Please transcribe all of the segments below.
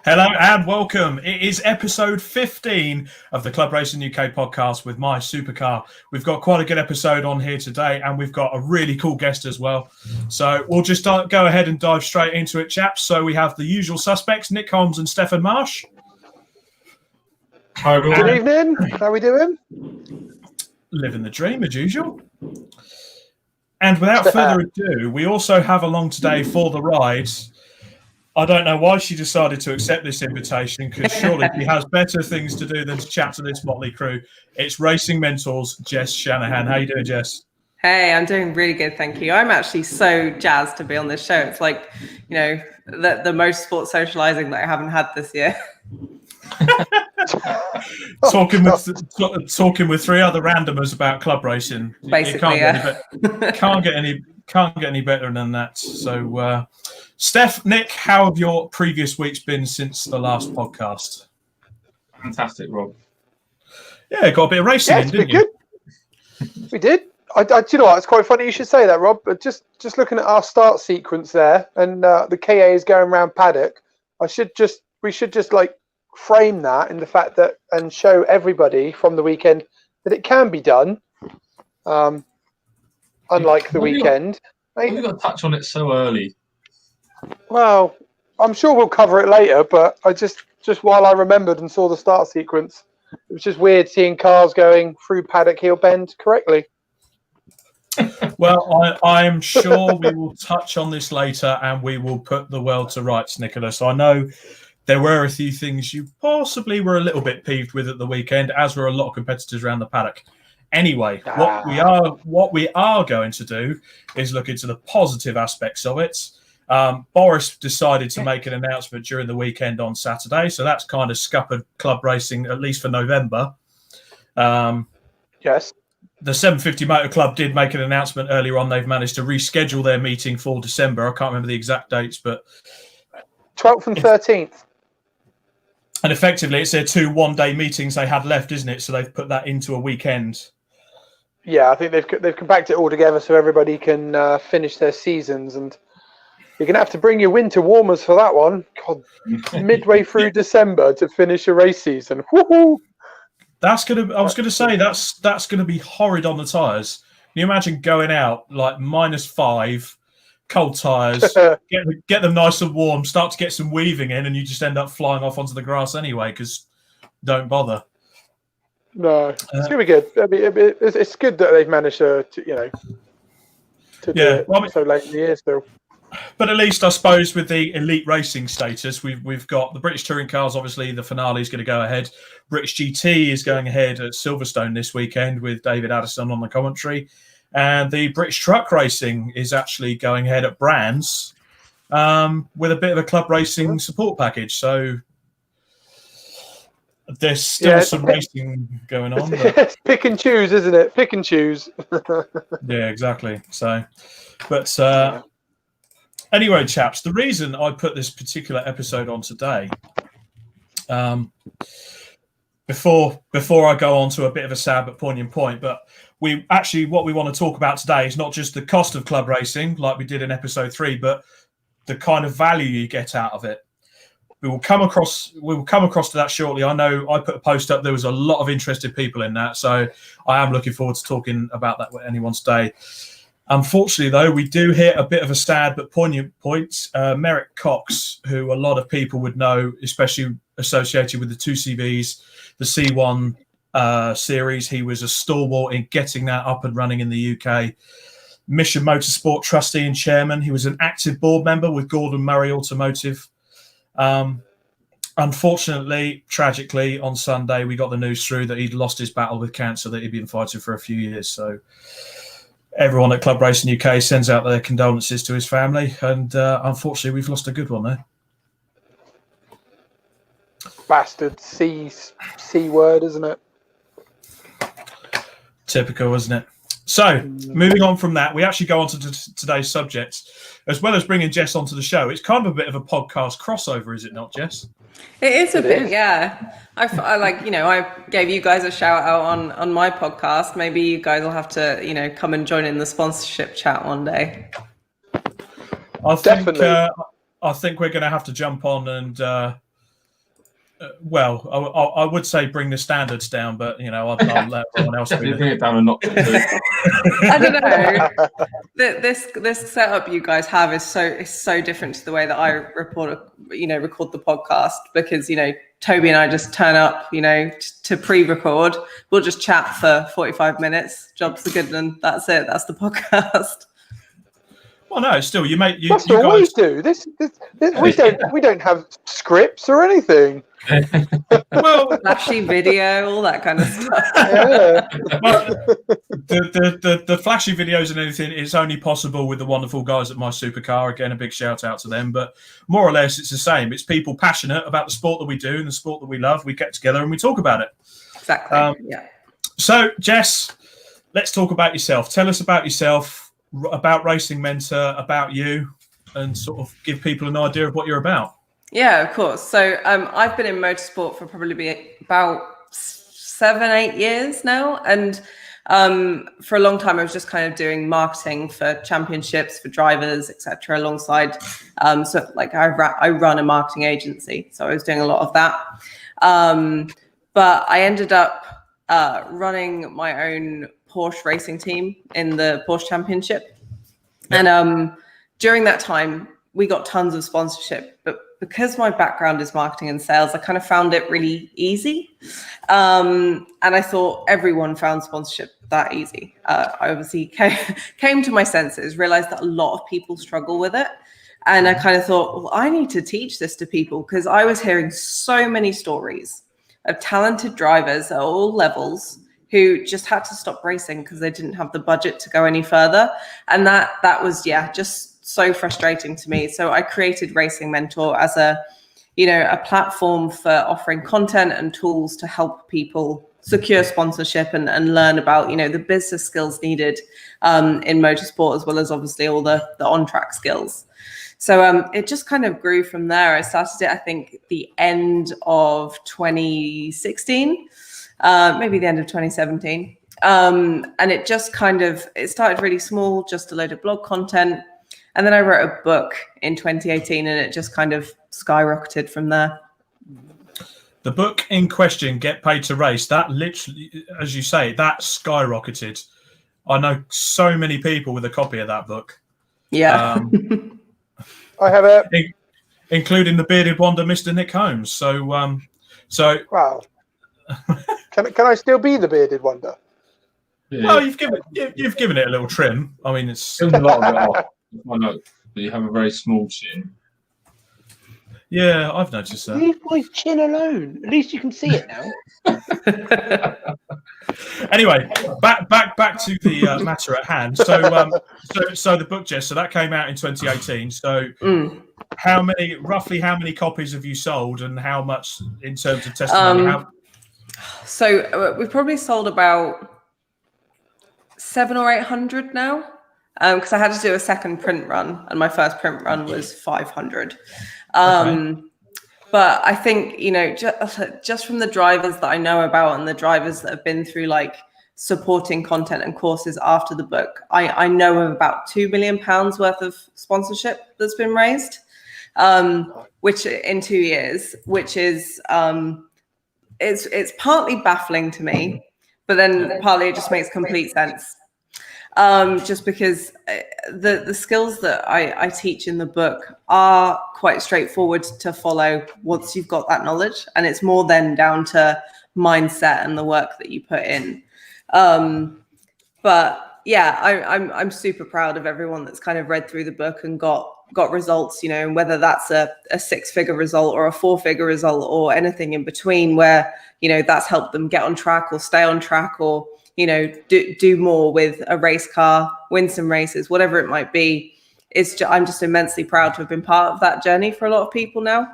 Hello and welcome. It is episode 15 of the Club Racing UK podcast with MySuper. We've got quite a good episode on here today, and we've got a really cool guest as well. So we'll just go ahead and dive straight into it, chaps. So we have the usual suspects, Nick, Holmes and Stefan Marsh. Hi, everyone. Good evening. How are we doing? Living the dream as usual. And without further ado, we also have along today for the rides. I don't know why she decided to accept this invitation, because surely she has better things to do than to chat to this motley crew. It's Racing Mentors, Jess Shanahan. How you doing, Jess? Hey, I'm doing really good, thank you. I'm actually so jazzed to be on this show. It's like, you know, the most sports socializing that I haven't had this year. talking with three other randomers about club racing. Basically, can't get any better than that. So, Steph, Nick, how have your previous weeks been since the last podcast? Fantastic, Rob. Yeah, got a bit of racing in, didn't you? Good. We did. Do you know what? It's quite funny you should say that, Rob. But just looking at our start sequence there, and the KA is going around paddock. We should just like frame that in the fact that and show everybody from the weekend that it can be done. Unlike the weekend. We've got to touch on it so early. Well, I'm sure we'll cover it later, but I just while I remembered and saw the start sequence, it was just weird seeing cars going through paddock heel bend correctly. Well, I'm sure we will touch on this later, and we will put the world to rights, Nicholas. I know there were a few things you possibly were a little bit peeved with at the weekend, as were a lot of competitors around the paddock. Anyway, what we are going to do is look into the positive aspects of it. Boris decided to make an announcement during the weekend on Saturday, so that's kind of scuppered club racing, at least for November. Yes. The 750 Motor Club did make an announcement earlier on. They've managed to reschedule their meeting for December. I can't remember the exact dates, but 12th and 13th. And effectively, it's their 2 one-day meetings they had left, isn't it? So they've put that into a weekend. Yeah, I think they've compacted it all together so everybody can finish their seasons, and you're gonna have to bring your winter warmers for that one. God, midway through December to finish a race season. Woohoo! I was gonna say that's gonna be horrid on the tyres. Can you imagine going out like -5, cold tyres, get them nice and warm, start to get some weaving in, and you just end up flying off onto the grass anyway because don't bother. No, it's gonna be good. It's good that they've managed to do it so late in the year still. But at least I suppose with the elite racing status, we've got the British Touring Cars. Obviously, the finale is going to go ahead. British GT is going ahead at Silverstone this weekend with David Addison on the commentary, and the British Truck Racing is actually going ahead at Brands with a bit of a club racing support package. So there's still some racing going on. It's pick and choose, isn't it? Pick and choose. Yeah, exactly. So, but anyway, chaps, the reason I put this particular episode on today, before I go on to a bit of a sad but poignant point, but what we want to talk about today is not just the cost of club racing like we did in episode 3, but the kind of value you get out of it. We will come across to that shortly. I know I put a post up. There was a lot of interested people in that, so I am looking forward to talking about that with anyone today. Unfortunately, though, we do hit a bit of a sad but poignant point. Meyrick Cox, who a lot of people would know, especially associated with the 2CVs, the C1 series. He was a stalwart in getting that up and running in the UK. Mission Motorsport trustee and chairman. He was an active board member with Gordon Murray Automotive. Unfortunately, tragically, on Sunday, we got the news through that he'd lost his battle with cancer that he'd been fighting for a few years. So everyone at Club Racing UK sends out their condolences to his family. And unfortunately, we've lost a good one there. Bastard C word, isn't it? Typical, isn't it? So, moving on from that, we actually go on to today's subject. As well as bringing Jess onto the show, it's kind of a bit of a podcast crossover, is it not, Jess? It is a bit, yeah. I like, I gave you guys a shout out on my podcast. Maybe you guys will have to, come and join in the sponsorship chat one day. I think we're going to have to jump on and Well, I would say bring the standards down, but I'll let everyone else Definitely do bring it. it down a notch. I don't know. This setup you guys have is so different to the way that I record the podcast, because Toby and I just turn up to pre-record. We'll just chat for 45 minutes. Jobs are good, and that's it. That's the podcast. Well, no, still you That's you all guys. we do. This we don't have scripts or anything. Well, Flashy video, all that kind of stuff. Yeah. well, the flashy videos and anything is only possible with the wonderful guys at MySuper. Again, a big shout out to them. But more or less, it's the same. It's people passionate about the sport that we do and the sport that we love. We get together and we talk about it. Exactly. Yeah. So, Jess, let's talk about yourself. Tell us about yourself, about Racing Mentor, about you, and sort of give people an idea of what you're about. Yeah, of course. So I've been in motorsport for probably about 7-8 years now. And for a long time, I was just kind of doing marketing for championships, for drivers, etc. alongside. So like I run a marketing agency. So I was doing a lot of that. But I ended up running my own Porsche racing team in the Porsche Championship. Yep. And during that time, we got tons of sponsorship, but because my background is marketing and sales, I kind of found it really easy. And I thought everyone found sponsorship that easy. I obviously came to my senses, realized that a lot of people struggle with it. And I kind of thought, well, I need to teach this to people, because I was hearing so many stories of talented drivers at all levels who just had to stop racing because they didn't have the budget to go any further. And that was, just so frustrating to me. So I created Racing Mentor as a platform for offering content and tools to help people secure sponsorship and learn about, the business skills needed in motorsport, as well as obviously all the on-track skills. So it just kind of grew from there. I started it, I think, the end of 2016, maybe the end of 2017. And it just it started really small, just a load of blog content. And then I wrote a book in 2018, and it just kind of skyrocketed from there. The book in question, Get Paid to Race, that literally, as you say, that skyrocketed. I know so many people with a copy of that book. Yeah. I have it. Including the bearded wonder, Mr. Nick Holmes. So wow. Can I still be the bearded wonder? Yeah. Well, you've given it a little trim. I mean, it's a lot of it off. I know, but you have a very small chin. Yeah, I've noticed that. Leave my chin alone. At least you can see it now. Anyway, back to the matter at hand. So the book, Jess. So that came out in 2018. So roughly how many copies have you sold, and how much in terms of testimony? So we've probably sold about 700 or 800 now. Because I had to do a second print run, and my first print run was 500. Okay. But I think, just from the drivers that I know about and the drivers that have been through like supporting content and courses after the book, I know of about £2 million worth of sponsorship that's been raised, which in 2 years, which is it's partly baffling to me, but then partly it just makes complete sense. Just because the skills that I teach in the book are quite straightforward to follow once you've got that knowledge, and it's more then down to mindset and the work that you put in. But yeah, I'm super proud of everyone that's kind of read through the book and got results, and whether that's a 6-figure result or a 4-figure result or anything in between, where that's helped them get on track or stay on track, or do more with a race car, win some races, whatever it might be. I'm just immensely proud to have been part of that journey for a lot of people now.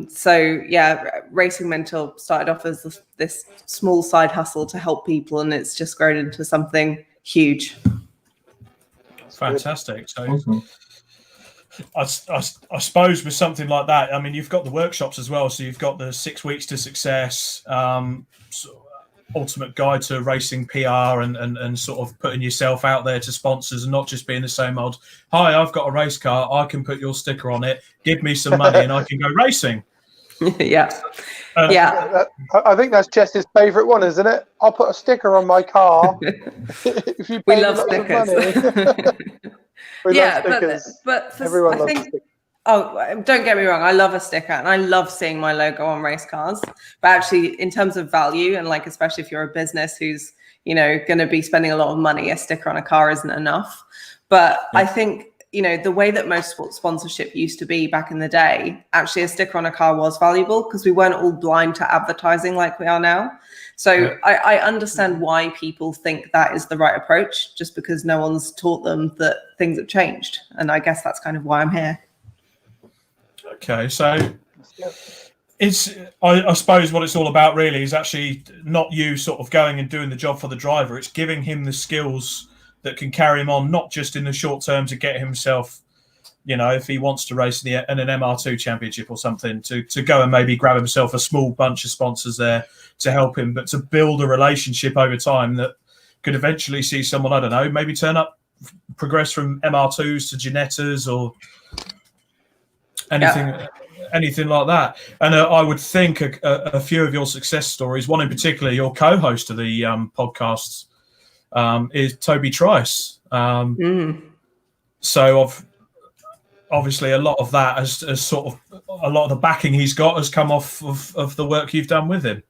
So yeah, Racing Mentor started off as this small side hustle to help people, and it's just grown into something huge. Fantastic. So awesome. I suppose with something like that, I mean, you've got the workshops as well. So you've got the 6 weeks to success, ultimate guide to racing PR, and sort of putting yourself out there to sponsors, and not just being the same old, hi, I've got a race car, I can put your sticker on it, give me some money and I can go racing. Yeah. I think that's Jess's favourite one, isn't it? I'll put a sticker on my car if you pay We love lots stickers. of money. We love But stickers. for, Everyone I loves think, stickers. oh, don't get me wrong, I love a sticker and I love seeing my logo on race cars. But actually, in terms of value, and like especially if you're a business who's going to be spending a lot of money, a sticker on a car isn't enough. But I think the way that most sports sponsorship used to be back in the day, actually a sticker on a car was valuable because we weren't all blind to advertising like we are now. So I understand why people think that is the right approach, just because no one's taught them that things have changed. And I guess that's kind of why I'm here. Okay, so it's I suppose what it's all about really is actually not you sort of going and doing the job for the driver. It's giving him the skills that can carry him on, not just in the short term to get himself, if he wants to race in an MR2 championship or something, to go and maybe grab himself a small bunch of sponsors there to help him, but to build a relationship over time that could eventually see someone, I don't know, maybe progress from MR2s to Ginettas or anything like that. And I would think a few of your success stories, one in particular, your co-host of the podcasts, is Toby Trice. So obviously a lot of that has sort of a lot of the backing he's got has come off of the work you've done with him.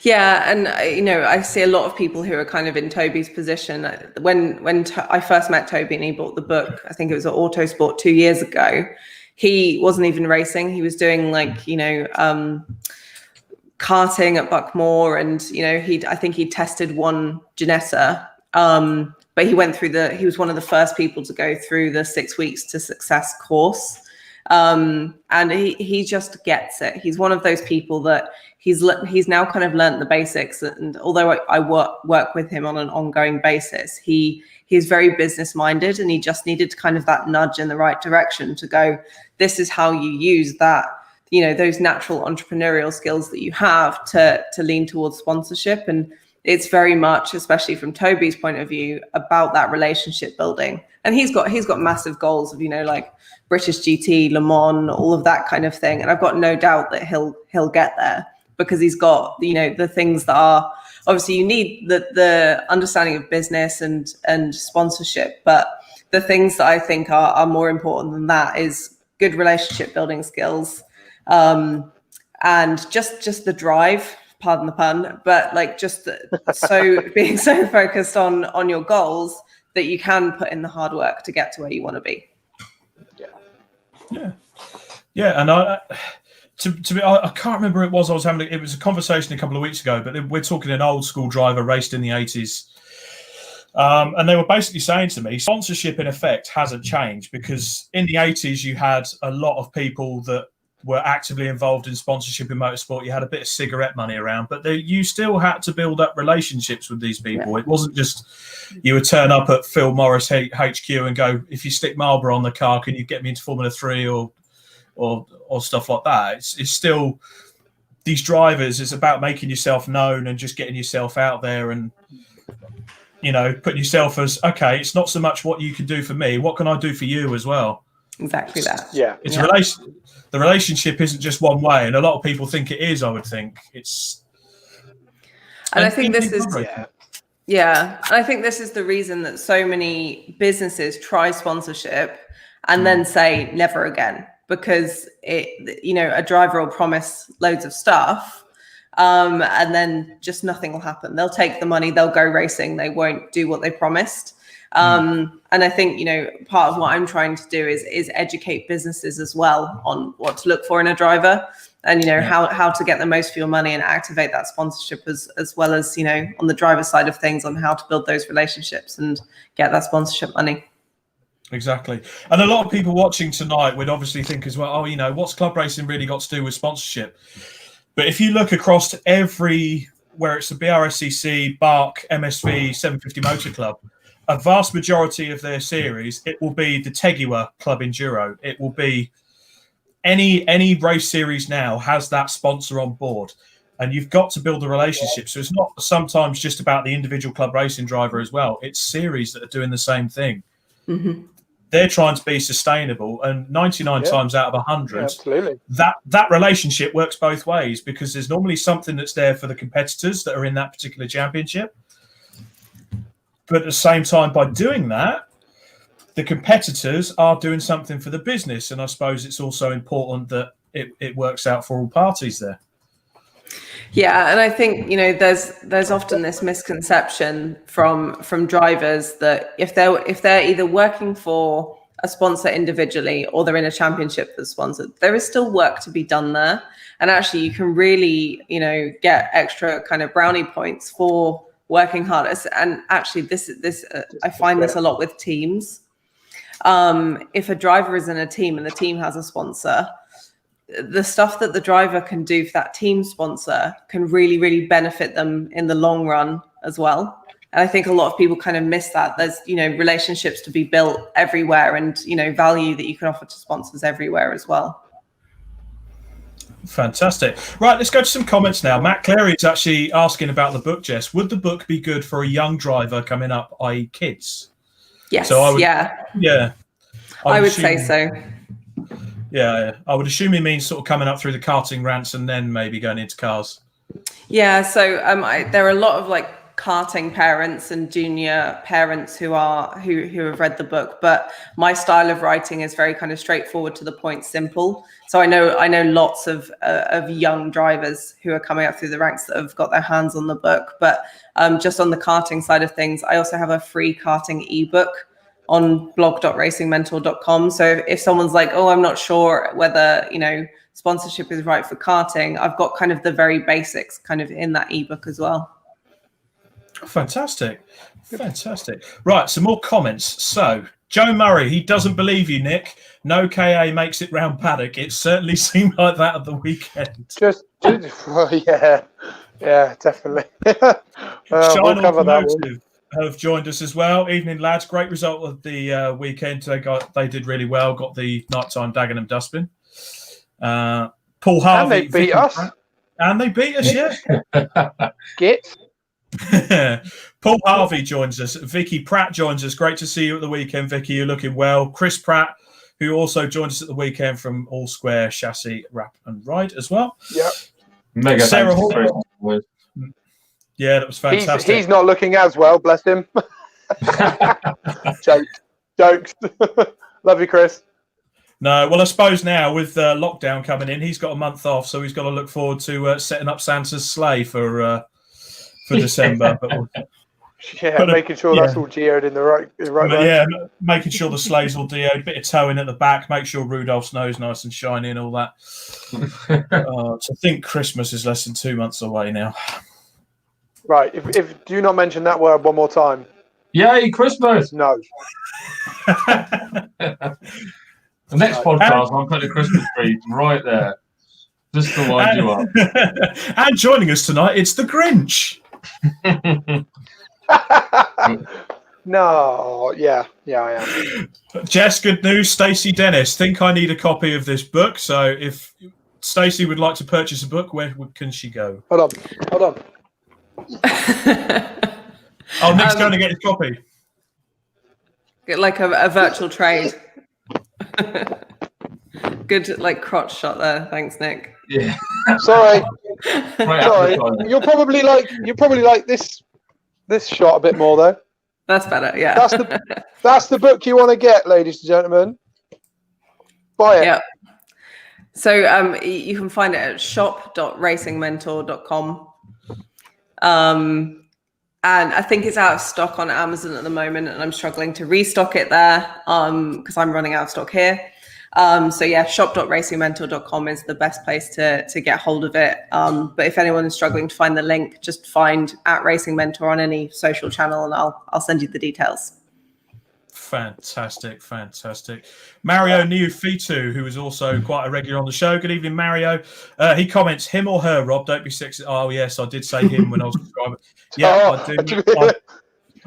Yeah, and I see a lot of people who are kind of in Toby's position. When I first met Toby and he bought the book, I think it was at Autosport 2 years ago, he wasn't even racing. He was doing karting at Buckmore, and I think he tested one Ginetta, but he was one of the first people to go through the 6 weeks to success course, and he just gets it. He's one of those people that he's now kind of learnt the basics, and although I work with him on an ongoing basis, he's very business minded, and he just needed kind of that nudge in the right direction to go, this is how you use that, those natural entrepreneurial skills that you have to lean towards sponsorship. And it's very much, especially from Toby's point of view, about that relationship building. And he's got massive goals of, like British GT, Le Mans, all of that kind of thing. And I've got no doubt that he'll get there, because he's got, the things that are, obviously you need the understanding of business and sponsorship. But the things that I think are more important than that is good relationship building skills, and just the drive, pardon the pun, but being so focused on your goals that you can put in the hard work to get to where you want to be. Yeah. And I can't remember who it was I was having. It was a conversation a couple of weeks ago, but we're talking an old school driver raced in the 80s. And they were basically saying to me, sponsorship in effect hasn't changed, because in the 80s you had a lot of people that were actively involved in sponsorship in motorsport. You had a bit of cigarette money around, but you still had to build up relationships with these people. It wasn't just you would turn up at Phil Morris HQ and go, if you stick Marlboro on the car, can you get me into Formula 3 or stuff like that. It's still these drivers. It's about making yourself known and just getting yourself out there and putting yourself as, okay, it's not so much what you can do for me, what can I do for you as well. Exactly that. It's a relation. The relationship isn't just one way, and a lot of people think it is. I would think it's. And I think this is. Yeah, and I think this is the reason that so many businesses try sponsorship and then say never again, because a driver will promise loads of stuff, and then just nothing will happen. They'll take the money, they'll go racing, they won't do what they promised. And I think part of what I'm trying to do is educate businesses as well on what to look for in a driver, and how to get the most for your money and activate that sponsorship as well as on the driver side of things, on how to build those relationships and get that sponsorship money. Exactly. And a lot of people watching tonight would obviously think as well, what's club racing really got to do with sponsorship? But if you look across to where it's the BRSCC, BARC, MSV, 750 Motor Club, a vast majority of their series, it will be the Teguiwa Club Enduro. It will be any race series now has that sponsor on board. And you've got to build a relationship. So it's not sometimes just about the individual club racing driver as well. It's series that are doing the same thing. Mm-hmm. they're trying to be sustainable, and 99 times out of 100, absolutely, that relationship works both ways, because there's normally something that's there for the competitors that are in that particular championship. But at the same time, by doing that, the competitors are doing something for the business, and I suppose it's also important that it works out for all parties there. Yeah, and I think, you know, there's often this misconception from drivers that if they're either working for a sponsor individually or they're in a championship that's sponsored, there is still work to be done there. And actually, you can really, you know, get extra kind of brownie points for working hard. And actually, this I find this a lot with teams. If a driver is in a team and the team has a sponsor, the stuff that the driver can do for that team sponsor can really, really benefit them in the long run as well. And I think a lot of people kind of miss that. There's, you know, relationships to be built everywhere, and, you know, value that you can offer to sponsors everywhere as well. Fantastic. Right, let's go to some comments now. Matt Clary is actually asking about the book, Jess. Would the book be good for a young driver coming up, i.e. kids? Yes, so I would, yeah. I would say so. Yeah, I would assume he means sort of coming up through the karting ranks and then maybe going into cars. Yeah, so there are a lot of like karting parents and junior parents who have read the book, but my style of writing is very kind of straightforward, to the point, simple. So I know lots of young drivers who are coming up through the ranks that have got their hands on the book. But just on the karting side of things, I also have a free karting ebook on blog.racingmentor.com. So if someone's like, oh, I'm not sure whether, you know, sponsorship is right for karting, I've got kind of the very basics kind of in that ebook as well. Fantastic. Right, some more comments. So Joe Murray, he doesn't believe you, Nick. No KA makes it round paddock. It certainly seemed like that at the weekend. Yeah, definitely. Shine we'll cover that one. Have joined us as well. Evening, lads. Great result of the weekend. They did really well. Got the nighttime Dagenham dustbin. Paul Harvey. And they beat us. Yeah. Git. Paul Harvey joins us. Vicky Pratt joins us. Great to see you at the weekend, Vicky. You're looking well. Chris Pratt, who also joined us at the weekend from All Square Chassis Wrap and Ride as well. Yeah. Mega Sarah thanks. Hall. Yeah, that was fantastic. He's not looking as well, bless him. Jokes. Love you, Chris. No, well, I suppose now with lockdown coming in, he's got a month off, so he's got to look forward to setting up Santa's sleigh for December. But making sure that's all geoed in the right way. Yeah, making sure the sleigh's all geoed, bit of towing at the back, make sure Rudolph's nose nice and shiny and all that. To think Christmas is less than 2 months away now. Right, if do not mention that word one more time. Yay, Christmas! No. The next podcast, I'll put a Christmas tree right there, just to wind you up. And joining us tonight, it's the Grinch. No, yeah, I am. Jess, good news. Stacey Dennis, think I need a copy of this book. So if Stacey would like to purchase a book, where can she go? Hold on. Oh, Nick's going to get his copy. Get like a virtual trade. Good, like, crotch shot there. Thanks, Nick. Yeah. Sorry. You'll probably like this shot a bit more though. That's better. Yeah. That's the book you want to get, ladies and gentlemen. Buy it. Yeah. So you can find it at shop.racingmentor.com. And I think it's out of stock on Amazon at the moment, and I'm struggling to restock it there because I'm running out of stock here. So yeah, shop.racingmentor.com is the best place to get hold of it. But if anyone is struggling to find the link, just find @RacingMentor on any social channel, and I'll send you the details. Fantastic. Mario Neofitu, who is also quite a regular on the show. Good evening, Mario. He comments, him or her, Rob, don't be sexy. Oh, yes, I did say him when I was describing. Yeah,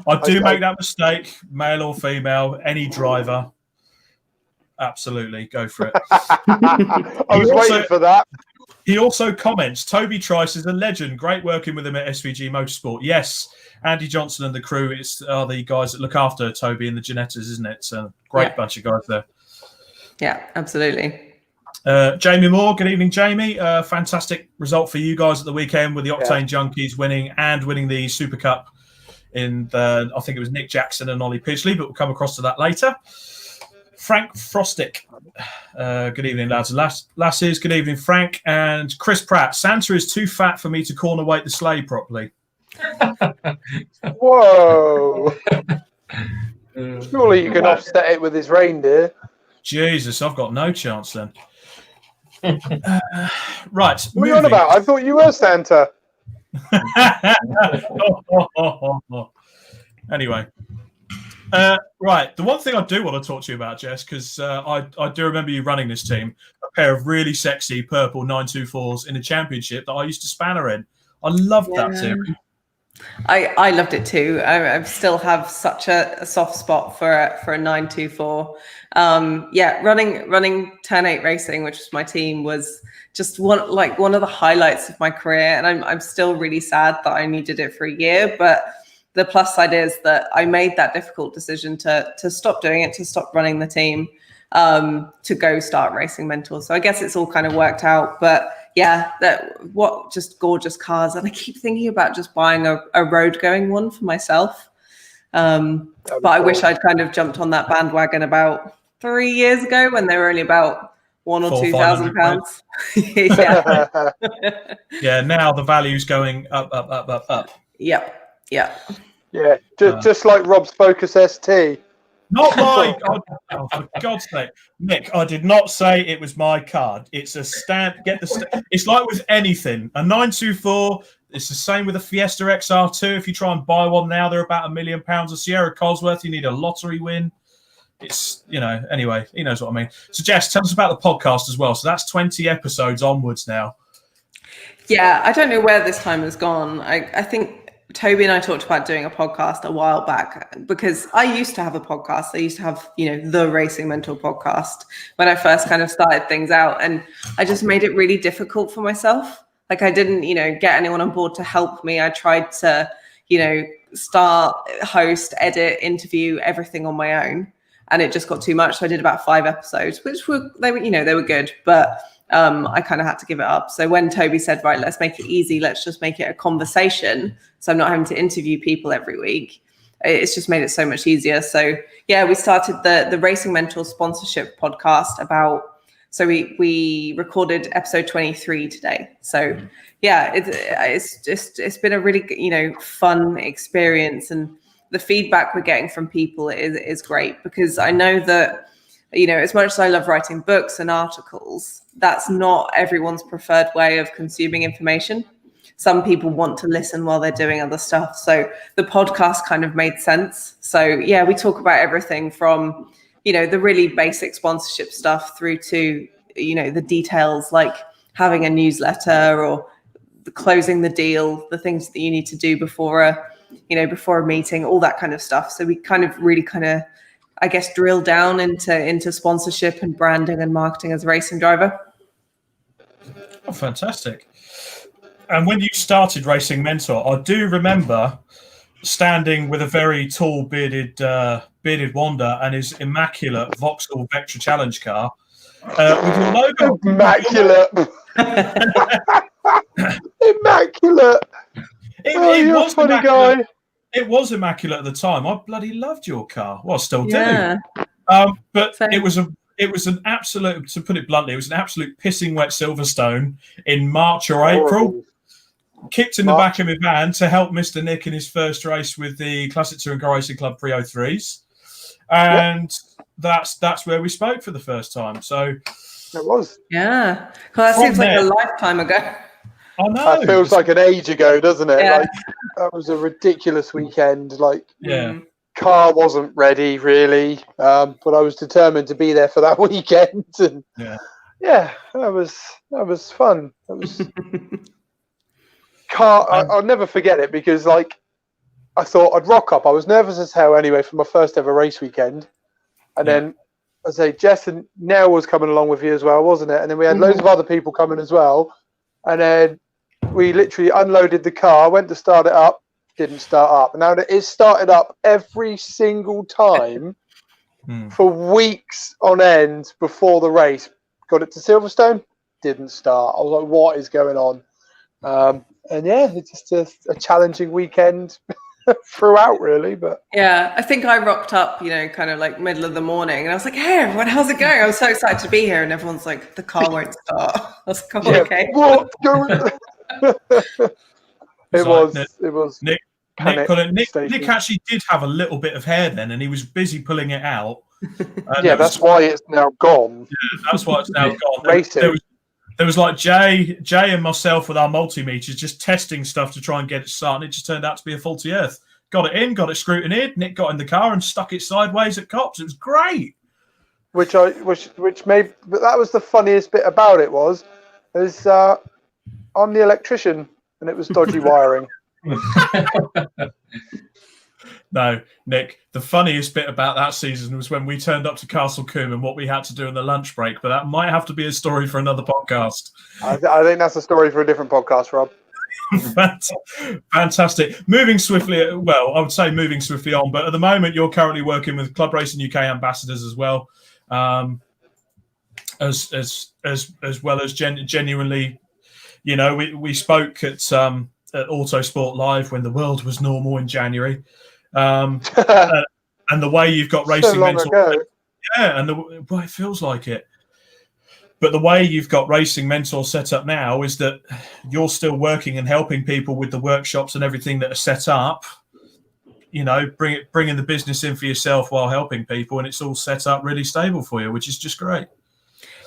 I do make that mistake, male or female, any driver. Absolutely, go for it. I was waiting for that. He also comments, Toby Trice is a legend. Great working with him at SVG Motorsport. Yes, Andy Johnson and the crew are the guys that look after Toby and the Ginettas, isn't it? It's a great bunch of guys there. Yeah, absolutely. Jamie Moore, good evening, Jamie. Fantastic result for you guys at the weekend with the Octane Junkies winning the Super Cup in I think it was Nick Jackson and Ollie Pidgley, but we'll come across to that later. Frank Frostick, good evening, lads and lasses. Good evening, Frank. And Chris Pratt, Santa is too fat for me to corner weight the sleigh properly. Whoa. Surely you can offset it with his reindeer. Jesus, I've got no chance then. Right. What are you on about? I thought you were Santa. Anyway. Right. The one thing I do want to talk to you about, Jess, because I do remember you running this team, a pair of really sexy purple 924s in a championship that I used to spanner in. I loved that team. I loved it too. I still have such a soft spot for a 924. Running Turn 8 Racing, which was my team, was just one of the highlights of my career, and I'm still really sad that I only did it for a year. But the plus side is that I made that difficult decision to stop doing it, to stop running the team, to go start Racing Mentor. So I guess it's all kind of worked out. But yeah, just gorgeous cars. And I keep thinking about just buying a road going one for myself. But I wish I'd kind of jumped on that bandwagon about 3 years ago when they were only about £1,000 or £2,000. Yeah. Yeah. Now the value's going up. Yep. Yeah. Yeah. Just like Rob's Focus ST. Not my God. Oh, for God's sake. Nick, I did not say it was my card. It's a stand. It's like with anything. A 924, it's the same with a Fiesta XR2. If you try and buy one now, they're about £1 million. A Sierra Cosworth, you need a lottery win. It's, anyway, he knows what I mean. So, Jess, tell us about the podcast as well. So that's 20 episodes onwards now. Yeah, I don't know where this time has gone. I think Toby and I talked about doing a podcast a while back, because I used to have a podcast. I used to have, the Racing Mentor podcast when I first kind of started things out. And I just made it really difficult for myself. Like I didn't, get anyone on board to help me. I tried to, start, host, edit, interview, everything on my own. And it just got too much. So I did about 5 episodes, which they were good. But I kind of had to give it up. So when Toby said, right, let's make it easy, let's just make it a conversation, so I'm not having to interview people every week, it's just made it so much easier. So yeah, we started the Racing Mentor sponsorship podcast so we recorded episode 23 today. So yeah, it's been a really fun experience, and the feedback we're getting from people is great, because I know that as much as I love writing books and articles, that's not everyone's preferred way of consuming information. Some people want to listen while they're doing other stuff. So the podcast kind of made sense. So yeah, we talk about everything from, the really basic sponsorship stuff through to, the details like having a newsletter or closing the deal, the things that you need to do before a meeting, all that kind of stuff. So we kind of really I guess, drill down into sponsorship and branding and marketing as a racing driver. Oh, fantastic. And when you started Racing Mentor, I do remember standing with a very tall, bearded Wanda and his immaculate Vauxhall Vectra Challenge car with your logo. Immaculate. Immaculate. It was funny immaculate. guy. It was immaculate at the time. I bloody loved your car. Well, I still do. Yeah. But Same. it was an absolute, to put it bluntly, it was an absolute pissing wet Silverstone in March or April. Kicked in the back of my van to help Mr. Nick in his first race with the Classic Touring Car Racing Club 303s. And that's where we spoke for the first time. So it was. Yeah. Well, that seems like a lifetime ago. I know. That feels like an age ago, doesn't it? Yeah. Like, that was a ridiculous weekend. Like, Yeah. Car wasn't ready really, but I was determined to be there for that weekend. And yeah, that was fun. That was car. I'll never forget it, because like I thought I'd rock up. I was nervous as hell anyway for my first ever race weekend, and then I say Jess and Nell was coming along with you as well, wasn't it? And then we had loads of other people coming as well. And then we literally unloaded the car, went to start it up, didn't start up. Now it started up every single time for weeks on end before the race. Got it to Silverstone, didn't start. I was like, what is going on? And yeah, it's just a challenging weekend throughout, really. But yeah, I think I rocked up, kind of like middle of the morning, and I was like, "Hey, everyone, how's it going? I'm so excited to be here." And everyone's like, "The car won't start." I was like, "Oh, okay." What's going on? It was. Nick actually did have a little bit of hair then, and he was busy pulling it out. That's why it's now gone. Yeah, that's why it's now gone. There was like Jay and myself with our multimeters just testing stuff to try and get it started. It just turned out to be a faulty earth. Got it in, got it scrutineered. Nick got in the car and stuck it sideways at Cops. It was great. Which made, but that was the funniest bit about it was I'm the electrician and it was dodgy wiring. No, Nick, the funniest bit about that season was when we turned up to Castle Combe and what we had to do in the lunch break, but that might have to be a story for another podcast. I think that's a story for a different podcast, Rob. Fantastic. Moving swiftly, well, I would say moving swiftly on, but at the moment you're currently working with Club Racing UK ambassadors as well, as well as genuinely, we spoke at Autosport Live when the world was normal in January. And the way you've got racing mentor, and it feels like it. But the way you've got Racing Mentor set up now is that you're still working and helping people with the workshops and everything that are set up. Bringing the business in for yourself while helping people, and it's all set up really stable for you, which is just great.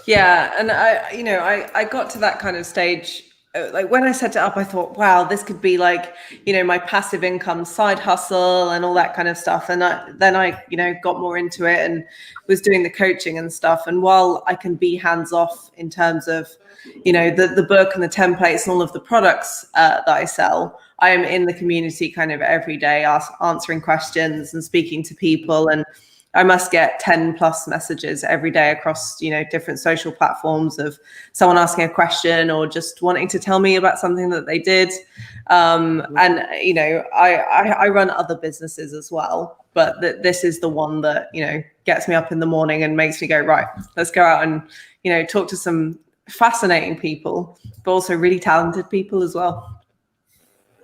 Yeah, and I got to that kind of stage. Like when I set it up, I thought, wow, this could be like, my passive income side hustle and all that kind of stuff. And then I got more into it and was doing the coaching and stuff. And while I can be hands off in terms of, the book and the templates and all of the products that I sell, I am in the community kind of every day, answering questions and speaking to people. And I must get 10 plus messages every day across, different social platforms of someone asking a question or just wanting to tell me about something that they did. And, I run other businesses as well, but this is the one that, gets me up in the morning and makes me go, right, let's go out and, talk to some fascinating people, but also really talented people as well.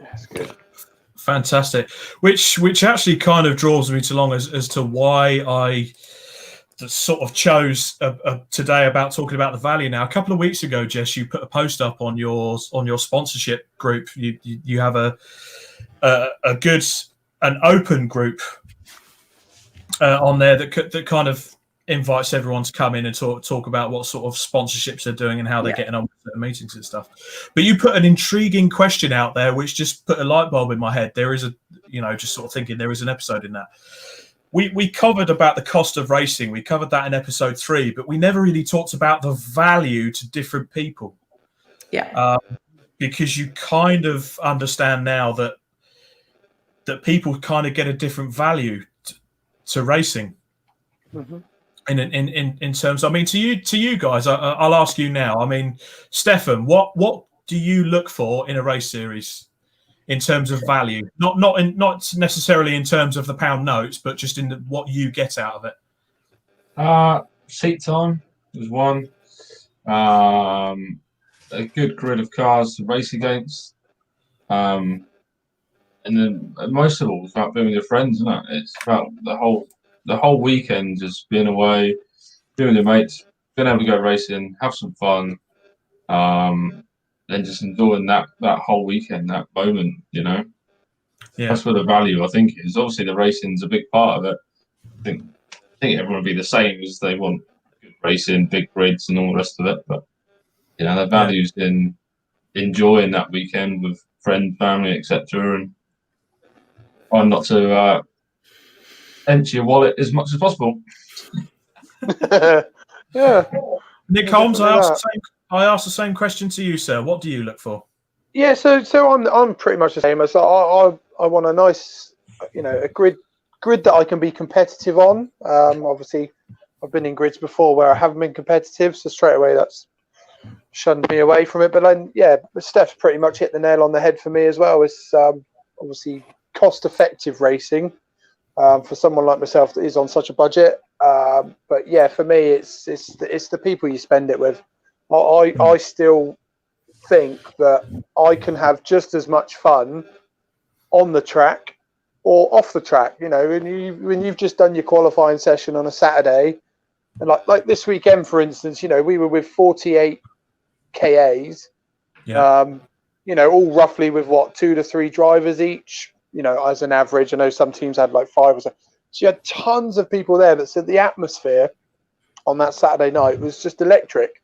That's good. Fantastic. Which actually kind of draws me along as to why I sort of chose today about talking about the value. Now, a couple of weeks ago, Jess, you put a post up on your sponsorship group. You have a good an open group on there that kind of invites everyone to come in and talk about what sort of sponsorships they're doing and how they're getting on with the meetings and stuff. But you put an intriguing question out there, which just put a light bulb in my head. There is just sort of thinking there is an episode in that. We covered about the cost of racing. We covered that in episode 3, but we never really talked about the value to different people. Yeah. Because you kind of understand now that people kind of get a different value to racing. Mm-hmm. In terms, I mean, to you guys, I'll ask you now. I mean, Stefan, what do you look for in a race series in terms of value? Not necessarily in terms of the pound notes, but just in what you get out of it. Seat time is one. A good grid of cars to race against. And then most of all, it's about being with your friends, isn't it? It's about the whole weekend, just being away, being with your mates, being able to go racing, have some fun, and just enjoying that whole weekend, that moment, Yeah. That's where the value, I think, is. Obviously, the racing's a big part of it. I think everyone would be the same as they want good racing, big grids, and all the rest of it. But the value's in enjoying that weekend with friends, family, etc., and trying not to empty your wallet as much as possible. Yeah. Nick Holmes, I asked the same question to you, sir. What do you look for? Yeah, so I'm pretty much the same. As I want a nice, a grid that I can be competitive on. Obviously, I've been in grids before where I haven't been competitive, so straight away that's shunned me away from it. But then, Steph's pretty much hit the nail on the head for me as well. It's obviously cost-effective racing for someone like myself that is on such a budget. But yeah, for me, it's the people you spend it with. I still think that I can have just as much fun on the track or off the track. You know, when you've just done your qualifying session on a Saturday, and like this weekend, for instance, you know, we were with 48 KAs. Yeah. You know, all roughly with 2 to 3 drivers each. You know, as an average. I know some teams had like 5 or so. So you had tons of people there that said the atmosphere on that Saturday night was just electric.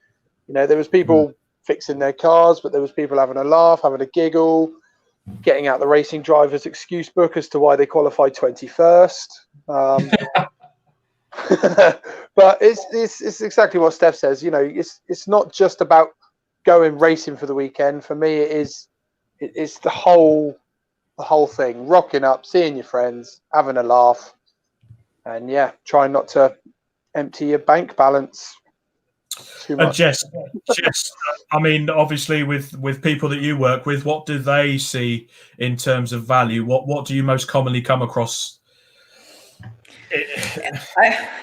You know, there was people fixing their cars, but there was people having a laugh, having a giggle, getting out the racing drivers' excuse book as to why they qualified 21st. But it's exactly what Steph says. You know, it's not just about going racing for the weekend. For me, it's the whole thing. Rocking up, seeing your friends, having a laugh, and trying not to empty your bank balance too much. Jess, I mean, obviously, with people that you work with, what do they see in terms of value? What do you most commonly come across?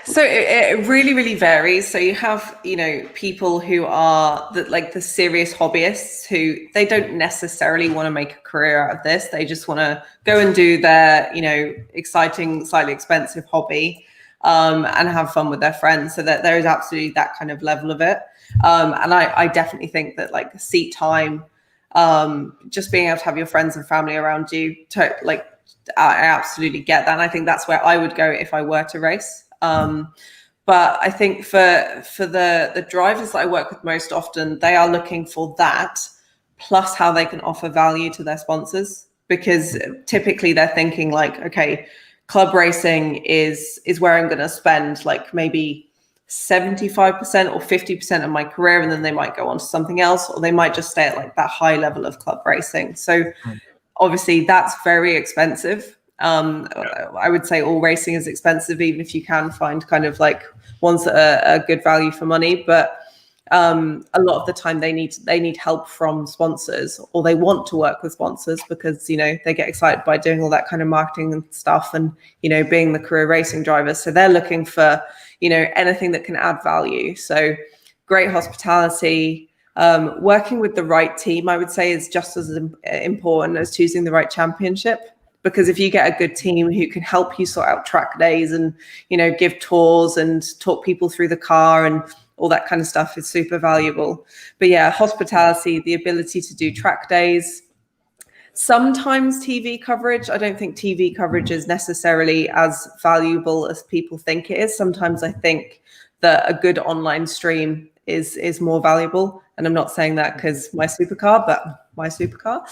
So it really, really varies. So you have, you know, people who are the serious hobbyists who they don't necessarily want to make a career out of this. They just want to go and do their, you know, exciting, slightly expensive hobby and have fun with their friends. So that there is absolutely that kind of level of it. And I definitely think that like seat time, just being able to have your friends and family around you, I absolutely get that. And I think that's where I would go if I were to race. But I think for the drivers that I work with most often, they are looking for that plus how they can offer value to their sponsors, because typically they're thinking like, okay, club racing is where I'm going to spend like maybe 75% or 50% of my career. And then they might go on to something else, or they might just stay at like that high level of club racing. So obviously, that's very expensive. I would say all racing is expensive, even if you can find kind of like ones that are good value for money. But a lot of the time, they need help from sponsors, or they want to work with sponsors because, you know, they get excited by doing all that kind of marketing and stuff, and, you know, being the career racing drivers. So they're looking for, you know, anything that can add value. So great hospitality. Working with the right team, I would say, is just as important as choosing the right championship, because if you get a good team who can help you sort out track days and, you know, give tours and talk people through the car and all that kind of stuff, is super valuable. But yeah, hospitality, the ability to do track days, sometimes TV coverage. I don't think TV coverage is necessarily as valuable as people think it is. Sometimes I think that a good online stream is more valuable. And I'm not saying that because my supercar, but my supercar.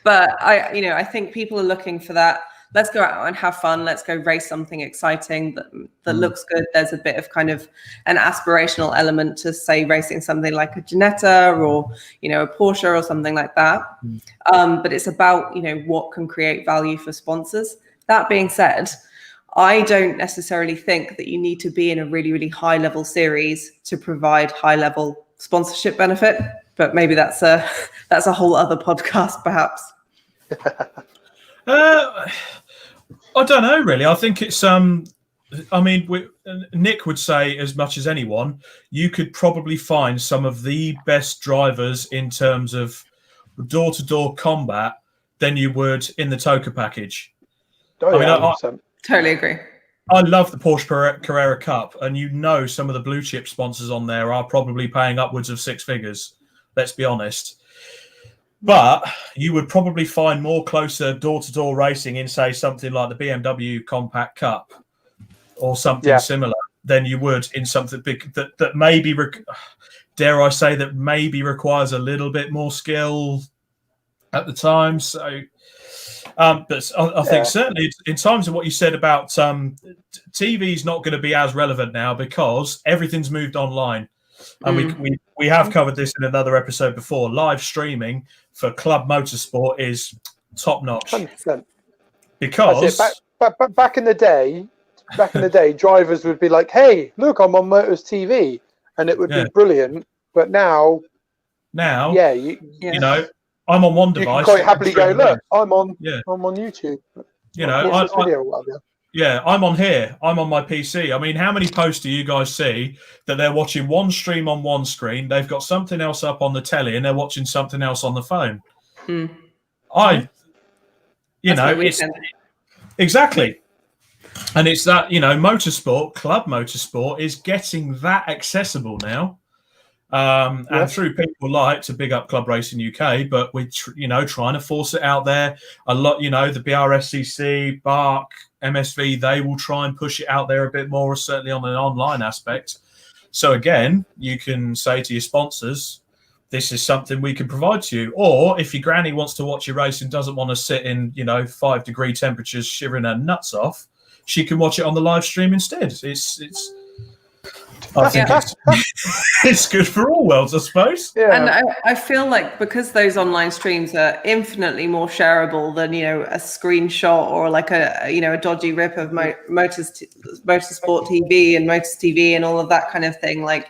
But I think people are looking for that. Let's go out and have fun. Let's go race something exciting that looks good. There's a bit of kind of an aspirational element to, say, racing something like a Ginetta or, you know, a Porsche or something like that. But it's about, you know, what can create value for sponsors. That being said, I don't necessarily think that you need to be in a really, really high level series to provide high level sponsorship benefit, but maybe that's a whole other podcast, perhaps. I don't know, really. I think it's Nick would say as much as anyone, you could probably find some of the best drivers in terms of door-to-door combat than you would in the Toka package. Totally agree. I love the Porsche Carrera Cup, and you know some of the blue chip sponsors on there are probably paying upwards of 6 figures. Let's be honest. But you would probably find more closer door-to-door racing in, say, something like the BMW Compact Cup or something similar than you would in something big that maybe, dare I say, that maybe requires a little bit more skill at the time. So, but I think certainly in terms of what you said about TV is not going to be as relevant now because everything's moved online. And we have covered this in another episode before. Live streaming for club motorsport is top notch. 100%. Because back in the day, drivers would be like, "Hey, look, I'm on Motors TV," and it would be brilliant. But now, you know, I'm on one device. You can quite happily go, look, I'm on YouTube. You know, I'm on here. I'm on my PC. I mean, how many posts do you guys see that they're watching one stream on one screen, they've got something else up on the telly, and they're watching something else on the phone? It's exactly. And it's that, motorsport, club motorsport is getting that accessible now. And through people like to big up Club Racing UK, but we're trying to force it out there a lot. The BRSCC, BARC, MSV, they will try and push it out there a bit more, certainly on an online aspect. So again, you can say to your sponsors, this is something we can provide to you. Or if your granny wants to watch your race and doesn't want to sit in 5-degree temperatures shivering her nuts off, she can watch it on the live stream instead. I think it's good for all worlds, I suppose. Yeah. And I feel like because those online streams are infinitely more shareable than a screenshot or like a dodgy rip of Motorsport TV and Motors TV and all of that kind of thing. Like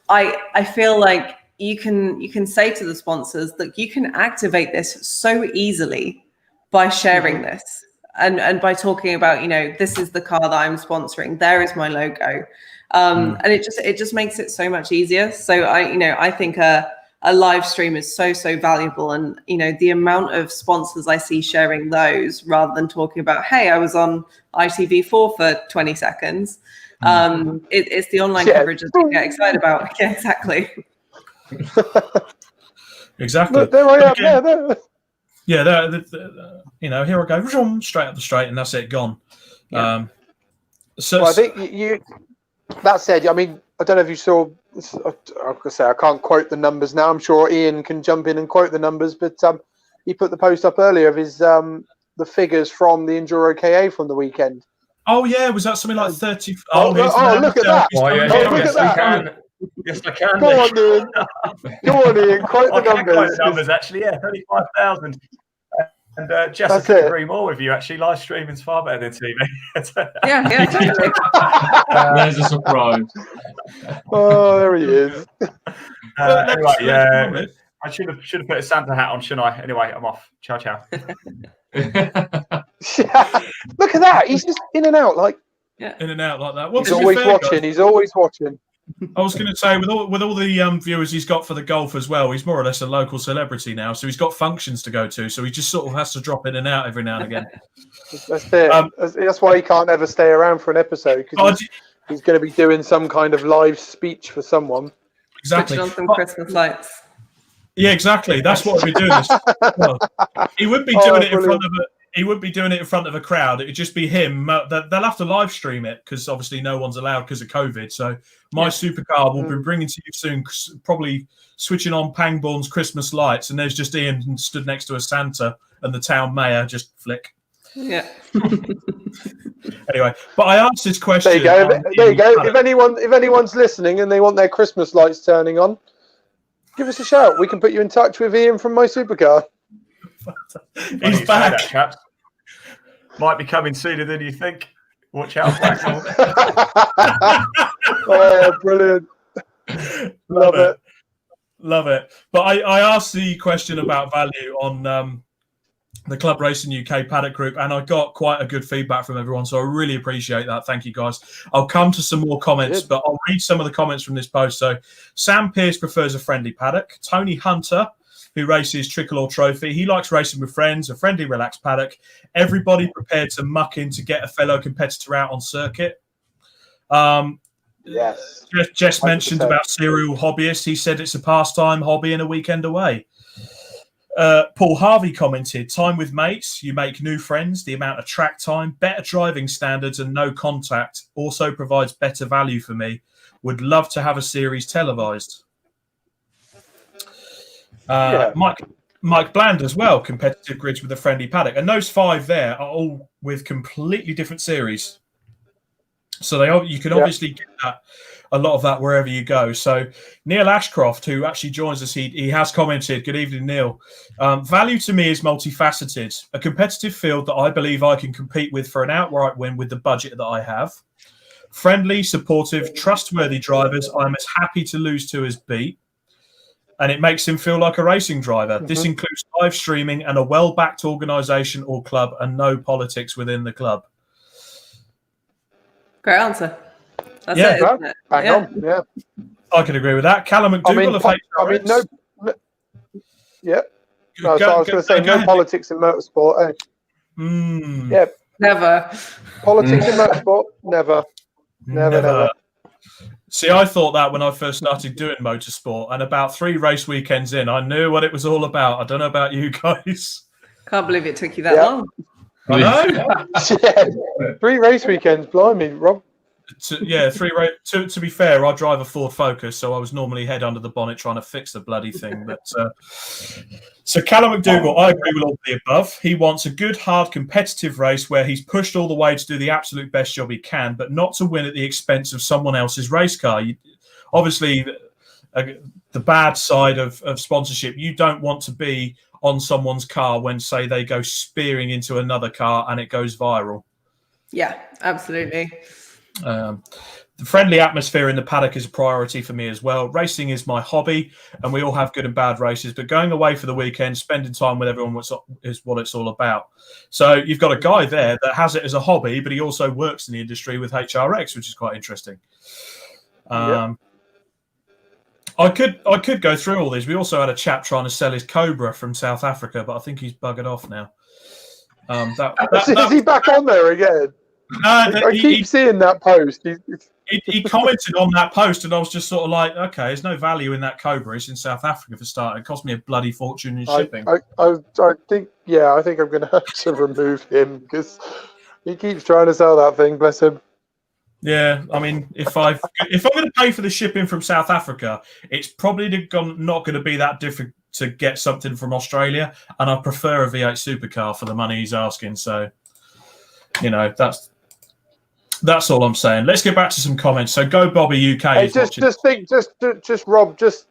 I feel like you can say to the sponsors that you can activate this so easily by sharing this. And by talking about, this is the car that I'm sponsoring, there is my logo. And it just makes it so much easier. So I think a live stream is so valuable. And, the amount of sponsors I see sharing those rather than talking about, hey, I was on ITV4 for 20 seconds. It's the online coverage that they get excited about. Yeah, exactly. Exactly. Look, there I am. There. Yeah, here I go, straight up the straight, and that's it, gone. Yeah. I think you. That said, I mean, I don't know if you saw. I can't quote the numbers now. I'm sure Ian can jump in and quote the numbers, but he put the post up earlier of his the figures from the Enduro KA from the weekend. Oh yeah, was that something like 30? Look at that! Look at that! Yes, I can. Go on, Ian. Quote the numbers. Quote the numbers, actually. Yeah, 35,000. And Jess, I couldn't agree more with you. Actually, live streaming's far better than TV. yeah, totally. There's a surprise. Oh, there he is. Anyway, I should have put a Santa hat on, shouldn't I? Anyway, I'm off. Ciao. Look at that. He's just in and out like that. Well, he's always watching. He's always watching. I was going to say, with all the viewers he's got for the golf as well, he's more or less a local celebrity now. So he's got functions to go to. So he just sort of has to drop in and out every now and again. That's it. That's why he can't ever stay around for an episode, because he's going to be doing some kind of live speech for someone. Exactly. Switching on some Christmas lights. Yeah, exactly. That's what we're doing. Well, he would be doing it in front of a. He would be doing it in front of a crowd. It would just be him. They'll have to live stream it because obviously no one's allowed because of COVID. So MySuper car will be bringing to you soon, probably switching on Pangborn's Christmas lights, and there's just Ian stood next to a Santa and the town mayor just flick. Yeah. Anyway, but I asked this question. There you go. If anyone's listening and they want their Christmas lights turning on, give us a shout. We can put you in touch with Ian from MySuper car. He's back. Chaps. Might be coming sooner than you think. Watch out, Blackwell. Oh, brilliant. Love it. But I asked the question about value on the Club Racing UK paddock group, and I got quite a good feedback from everyone. So I really appreciate that. Thank you, guys. I'll come to some more comments, but I'll read some of the comments from this post. So Sam Pearce prefers a friendly paddock. Tony Hunter, who races Tricolor Trophy. He likes racing with friends, a friendly, relaxed paddock. Everybody prepared to muck in to get a fellow competitor out on circuit. Yes. Jess 100%. mentioned about serial hobbyists. He said it's a pastime, hobby, and a weekend away. Paul Harvey commented, time with mates, you make new friends, the amount of track time, better driving standards, and no contact also provides better value for me. Would love to have a series televised. Mike Bland as well, competitive grids with a friendly paddock, and those 5 there are all with completely different series, so you can obviously get a lot of that wherever you go. So Neil Ashcroft, who actually joins us, he has commented, good evening, Neil. Value to me is multifaceted, a competitive field that I believe I can compete with for an outright win with the budget that I have. Friendly, supportive, trustworthy drivers I'm as happy to lose to as beat. And it makes him feel like a racing driver. Mm-hmm. This includes live streaming and a well-backed organisation or club and no politics within the club. Great answer. That's it, isn't it? Bang on. Yeah. I can agree with that. Callum McDougall of HRX. Yeah. No, so I was going to say no politics in motorsport. Yeah. Never. Politics in motorsport? Never. See, I thought that when I first started doing motorsport, and about 3 race weekends in, I knew what it was all about. I don't know about you guys. Can't believe it took you that long. I know. 3 race weekends, blimey, Rob. 3 race. To be fair, I drive a Ford Focus, so I was normally head under the bonnet trying to fix the bloody thing. But so Callum McDougall, I agree with all the above. He wants a good, hard, competitive race where he's pushed all the way to do the absolute best job he can, but not to win at the expense of someone else's race car. Obviously, the bad side of sponsorship, you don't want to be on someone's car when, say, they go spearing into another car and it goes viral. Yeah, absolutely. The friendly atmosphere in the paddock is a priority for me as well. Racing is my hobby, and we all have good and bad races, but going away for the weekend, spending time with everyone is what it's all about. So you've got a guy there that has it as a hobby, but he also works in the industry with HRX, which is quite interesting. I could go through all these. We also had a chap trying to sell his Cobra from South Africa, but I think he's buggered off now. Is he back on there again? I keep seeing that post. He commented on that post, and I was just sort of like, okay, there's no value in that Cobra. It's in South Africa for starting. It cost me a bloody fortune in shipping. I think I'm going to have to remove him because he keeps trying to sell that thing. Bless him. Yeah, I mean, if I'm going to pay for the shipping from South Africa, it's probably not going to be that difficult to get something from Australia, and I prefer a V8 supercar for the money he's asking. So, that's all I'm saying. Let's get back to some comments. So, Go Bobby UK. Hey, just Rob, just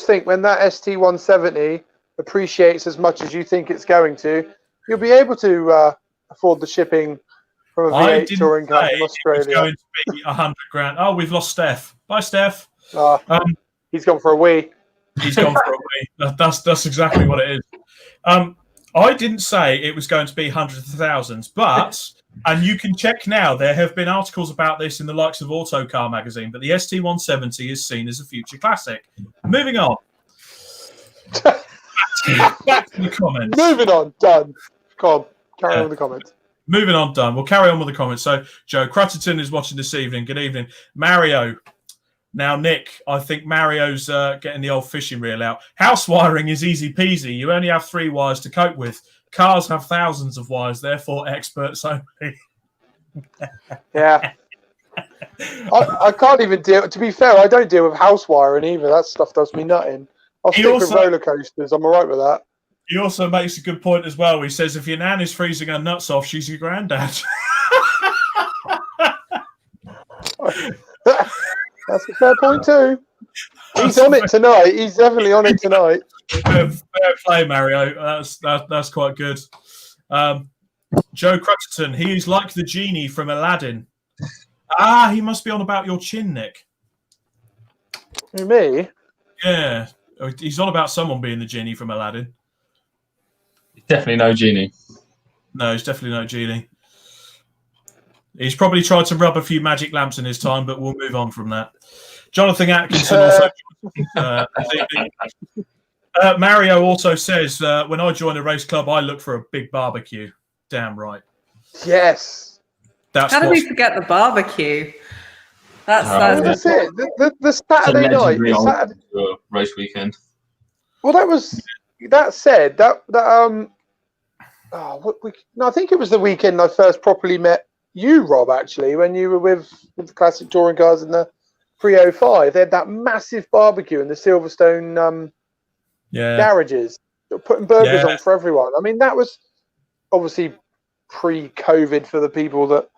think when that ST170 appreciates as much as you think it's going to, you'll be able to afford the shipping from a V8 touring car from Australia. It's going to be $100,000. Oh, we've lost Steph. Bye, Steph. He's gone for a wee. He's gone for a wee. That's exactly what it is. I didn't say it was going to be hundreds of thousands, but, and you can check now, there have been articles about this in the likes of Autocar magazine, but the ST170 is seen as a future classic. Moving on. Back to the comments. Moving on. Done. Come on. Carry on with the comments. Moving on, done. We'll carry on with the comments. So, Joe Crutterton is watching this evening. Good evening. Mario. Now, Nick, I think Mario's getting the old fishing reel out. House wiring is easy peasy. You only have 3 wires to cope with. Cars have thousands of wires, therefore experts only. Yeah. I can't even deal. To be fair, I don't deal with house wiring either. That stuff does me nutting. I'll stick with roller coasters. I'm all right with that. He also makes a good point as well. He says, if your nan is freezing her nuts off, she's your granddad. That's a fair point too. He's on it tonight. He's definitely on it tonight. Fair play, Mario. That's quite good. Joe Crutterton, he's like the genie from Aladdin. He must be on about your chin, Nick. Me? Yeah. He's on about someone being the genie from Aladdin. Definitely no genie. No, he's definitely no genie. He's probably tried to rub a few magic lamps in his time, but we'll move on from that. Jonathan Atkinson also. Mario also says, when I join a race club, I look for a big barbecue. Damn right. Yes. How did we forget the barbecue? That's it. The Saturday night. The race weekend. Well, that said, I think it was the weekend I first properly met you, Rob, actually, when you were with the classic touring cars in the 305. They had that massive barbecue in the Silverstone garages, putting burgers on for everyone. I mean, that was obviously pre-COVID for the people that,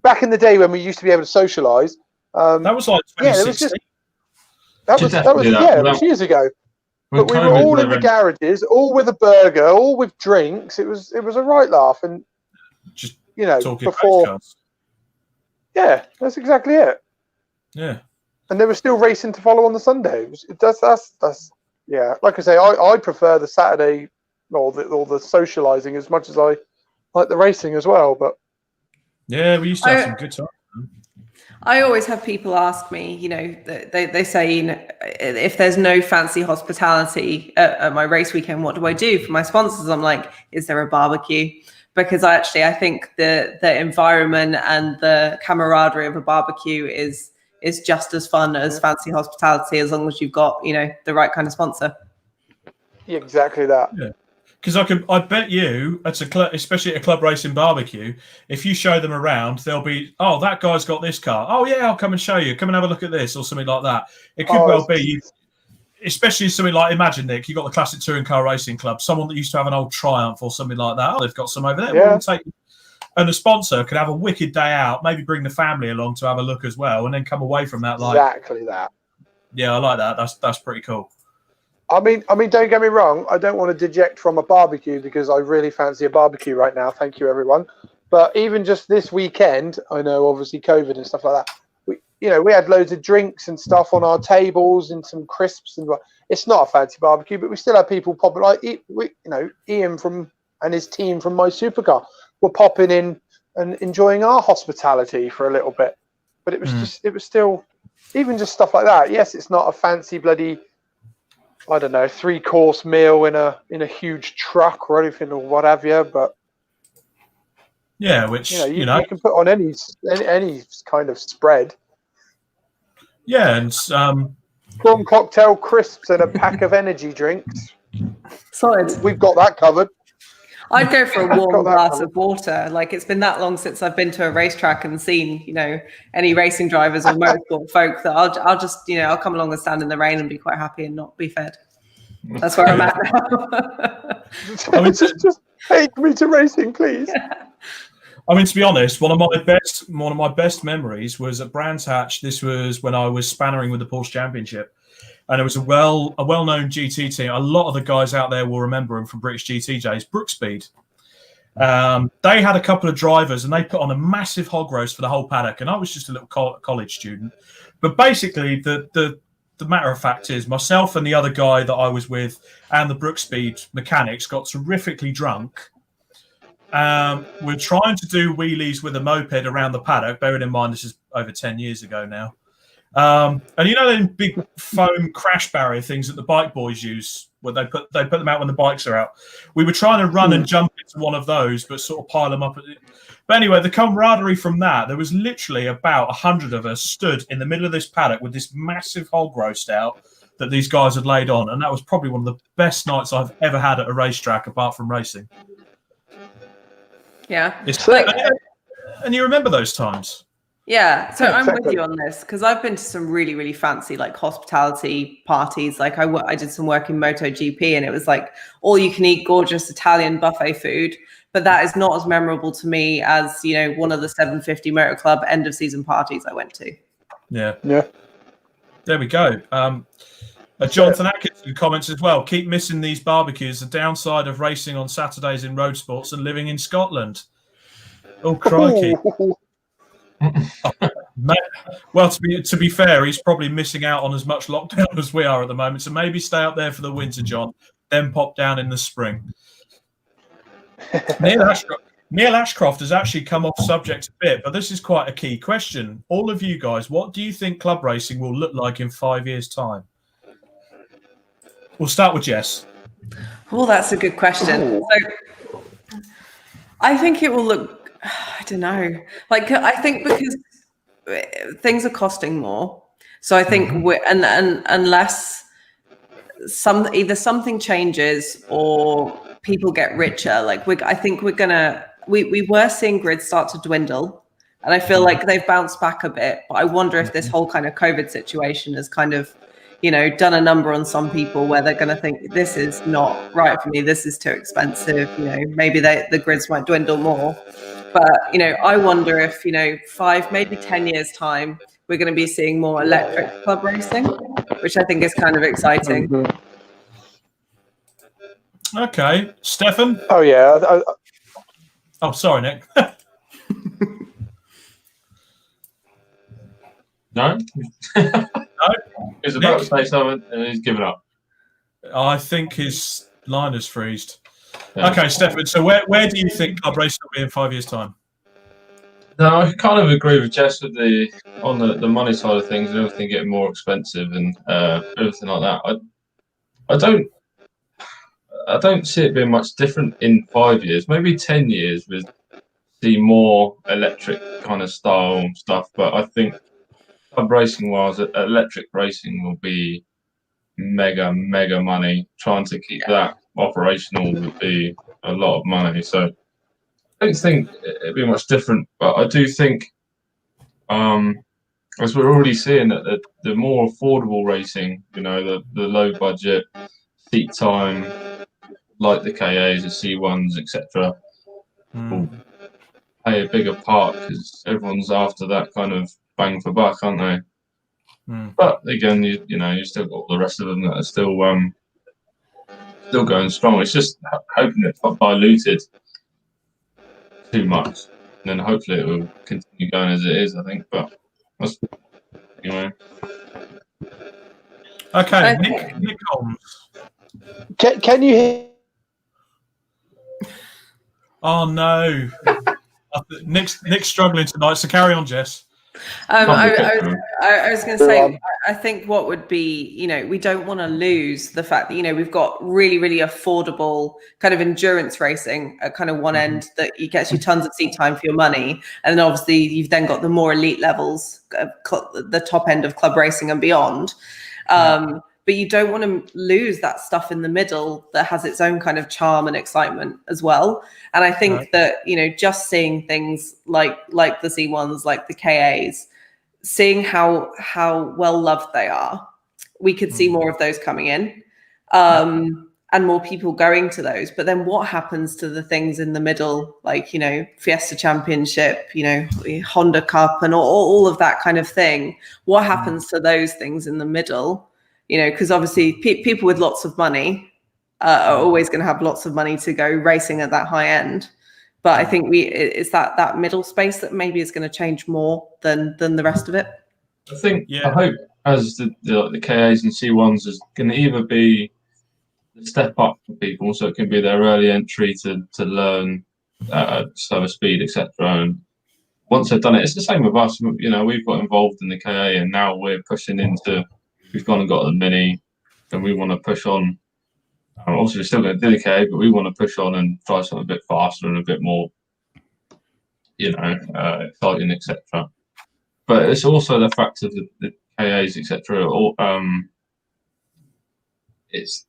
back in the day when we used to be able to socialise. That was like 2016. It was years ago. But we were all in the garages, all with a burger, all with drinks. It was a right laugh, and just before. Yeah, that's exactly it. Yeah. And there was still racing to follow on the Sunday. That's yeah. Like I say, I prefer the Saturday or the socialising as much as I like the racing as well. But yeah, we used to have some good times. I always have people ask me, they say, if there's no fancy hospitality at my race weekend, what do I do for my sponsors? I'm like, is there a barbecue? Because I think the environment and the camaraderie of a barbecue is just as fun as fancy hospitality, as long as you've got, the right kind of sponsor. Yeah, exactly that. Yeah. Because I bet you, especially at a club racing barbecue, if you show them around, they'll be, oh, that guy's got this car. Oh, yeah, I'll come and show you. Come and have a look at this, or something like that. It could be, especially something like, imagine, Nick, you've got the Classic Touring Car Racing Club, someone that used to have an old Triumph or something like that. Oh, they've got some over there. Yeah. And the sponsor could have a wicked day out, maybe bring the family along to have a look as well, and then come away from that like... Exactly that. Yeah, I like that. That's pretty cool. I mean, don't get me wrong. I don't want to deject from a barbecue because I really fancy a barbecue right now. Thank you, everyone. But even just this weekend, I know obviously COVID and stuff like that. We had loads of drinks and stuff on our tables and some crisps and it's not a fancy barbecue, but we still have people popping. Like Ian and his team from MySuper were popping in and enjoying our hospitality for a little bit. But it was still even just stuff like that. Yes, it's not a fancy bloody, I don't know, 3-course meal in a huge truck or anything or what have you, but yeah, which you can put on any kind of spread. Yeah, and prawn cocktail, crisps, and a pack of energy drinks. Solid. We've got that covered. I'd go for a warm glass of water. Like, it's been that long since I've been to a racetrack and seen, any racing drivers or motorsport folk that I'll just, I'll come along and stand in the rain and be quite happy and not be fed. That's where I'm at now. just take me to racing, please. Yeah. I mean, to be honest, one of my best memories was at Brands Hatch. This was when I was spannering with the Porsche Championship, and it was a well-known GT team. A lot of the guys out there will remember him from British GT days. Brookspeed. They had a couple of drivers, and they put on a massive hog roast for the whole paddock. And I was just a little college student, but basically, the matter of fact is, myself and the other guy that I was with, and the Brookspeed mechanics, got terrifically drunk. We're trying to do wheelies with a moped around the paddock, bearing in mind this is over 10 years ago now. And them big foam crash barrier things that the bike boys use, where they put them out when the bikes are out. We were trying to run and jump into one of those, but sort of pile them up. But anyway, the camaraderie from that, there was literally about 100 of us stood in the middle of this paddock with this massive hog roast out that these guys had laid on. And that was probably one of the best nights I've ever had at a racetrack, apart from racing. Yeah. And you remember those times? Yeah. So I'm with you on this, because I've been to some really, really fancy like hospitality parties. Like I did some work in MotoGP, and it was like all you can eat gorgeous Italian buffet food. But that is not as memorable to me as, one of the 750 Motor Club end of season parties I went to. Yeah. Yeah. There we go. Jonathan Atkinson comments as well. Keep missing these barbecues. The downside of racing on Saturdays in road sports and living in Scotland. Oh, crikey. Well, to be fair, he's probably missing out on as much lockdown as we are at the moment. So maybe stay up there for the winter, John, then pop down in the spring. Neil Ashcroft has actually come off subject a bit, but this is quite a key question. All of you guys, what do you think club racing will look like in 5 years' time? We'll start with Jess. Oh, that's a good question. So I think it will look, I don't know. Like, I think because things are costing more. So I think unless either something changes or people get richer, like I think we were seeing grids start to dwindle, and I feel like they've bounced back a bit. But I wonder if this whole kind of COVID situation has kind of, done a number on some people where they're going to think this is not right for me. This is too expensive. Maybe the grids might dwindle more. But, I wonder if, 5, maybe 10 years time, we're going to be seeing more electric club racing, which I think is kind of exciting. Okay. Stefan? Oh, yeah. Oh, sorry, Nick. No? No? He's about to Nick? say something and he's given up. I think his line has freezed. Yeah. Okay, Stefan, so where do you think club racing will be in 5 years' time? No, I kind of agree with Jess with on the money side of things and everything getting more expensive and everything like that. I don't see it being much different in 5 years. Maybe 10 years with the more electric kind of style stuff. But I think club racing wise, electric racing will be mega money. Trying to keep that operational would be a lot of money. So I don't think it'd be much different, but I do think, as we're already seeing, that the more affordable racing, the low budget, seat time, like the KAs, the C1s, etc., will play a bigger part because everyone's after that kind of bang for buck, aren't they? But again, you still got all the rest of them that are still going strong. It's just hoping it's not diluted too much, and then hopefully it will continue going as it is, I think. But anyway. Okay, Nick Holmes. Can you hear? Oh no, Nick's struggling tonight. So carry on, Jess. I was going to say, I think what would be, we don't want to lose the fact that, we've got really, really affordable kind of endurance racing at kind of one end that gets you tons of seat time for your money. And then obviously you've then got the more elite levels, the top end of club racing and beyond. But you don't want to lose that stuff in the middle that has its own kind of charm and excitement as well. And I think that, just seeing things like the C1s, like the KAs, seeing how well loved they are, we could see more of those coming in and more people going to those. But then what happens to the things in the middle, like, Fiesta Championship, Honda Cup and all of that kind of thing? What happens to those things in the middle? Because obviously people with lots of money are always going to have lots of money to go racing at that high end. But I think it's that middle space that maybe is going to change more than the rest of it. I think, I hope as the KAs and C1s is going to either be the step up for people, so it can be their early entry to learn slower speed, etc. And once they've done it, it's the same with us. We've got involved in the KA and now we're pushing into. We've gone and got the mini, and we want to push on. Obviously, we're still going to do the KA, but we want to push on and try something a bit faster and a bit more, exciting, etc. But it's also the fact of the KAs, etc. It's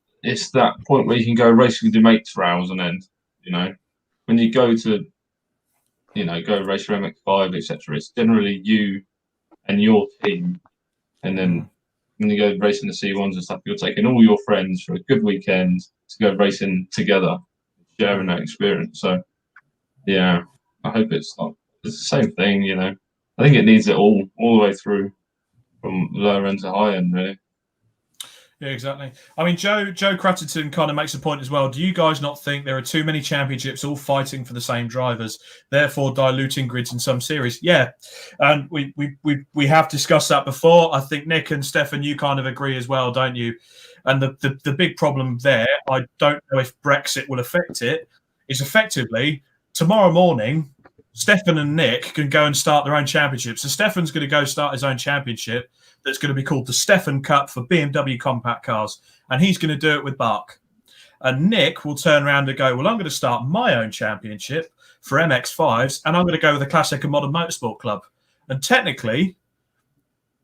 that point where you can go racing with your mates for hours on end. When you go to, go race your MX5, etc. It's generally you and your team, and then. When you go racing the C1s and stuff, you're taking all your friends for a good weekend to go racing together, sharing that experience. So, yeah, I hope it's the same thing, I think it needs it all the way through from lower end to high end, really. Yeah, exactly. I mean, Joe Cratterton kind of makes a point as well. Do you guys not think there are too many championships all fighting for the same drivers, therefore diluting grids in some series? Yeah, and we have discussed that before. I think Nick and Stefan, you kind of agree as well, don't you? And the big problem there, I don't know if Brexit will affect it, is effectively tomorrow morning, Stefan and Nick can go and start their own championship. So Stefan's going to go start his own championship. That's going to be called the Stefan Cup for BMW compact cars. And he's going to do it with Bark. And Nick will turn around and go, well, I'm going to start my own championship for MX5s, and I'm going to go with the Classic and Modern Motorsport Club. And technically,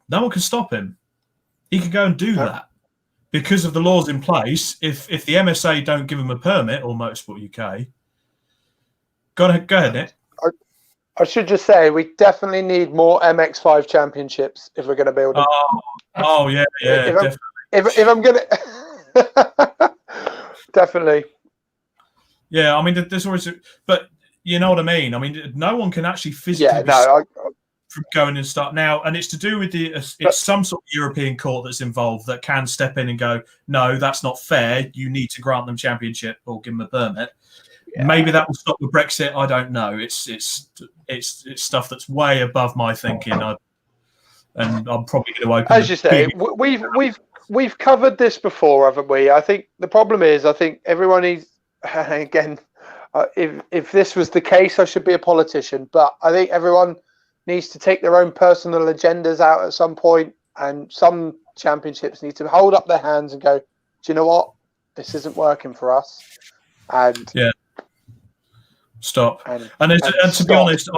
no one can stop him. He can go and do that. Because of the laws in place, if the MSA don't give him a permit, or Motorsport UK, go ahead, Nick. I should just say we definitely need more MX5 championships if we're going to build them. Oh yeah, definitely. If I'm going to, definitely. Yeah, I mean, there's always, but you know what I mean. I mean, no one can actually physically from going and start now, and it's to do with it's some sort of European court that's involved that can step in and go, no, that's not fair. You need to grant them championship or give them a permit. Yeah. Maybe that will stop with Brexit. I don't know. It's stuff that's way above my thinking. and I'm probably going to open. As you say, we've covered this before, haven't we? I think the problem is, I think everyone needs, again, if this was the case, I should be a politician. But I think everyone needs to take their own personal agendas out at some point, and some championships need to hold up their hands and go, do you know what? This isn't working for us. And stop. And to be honest,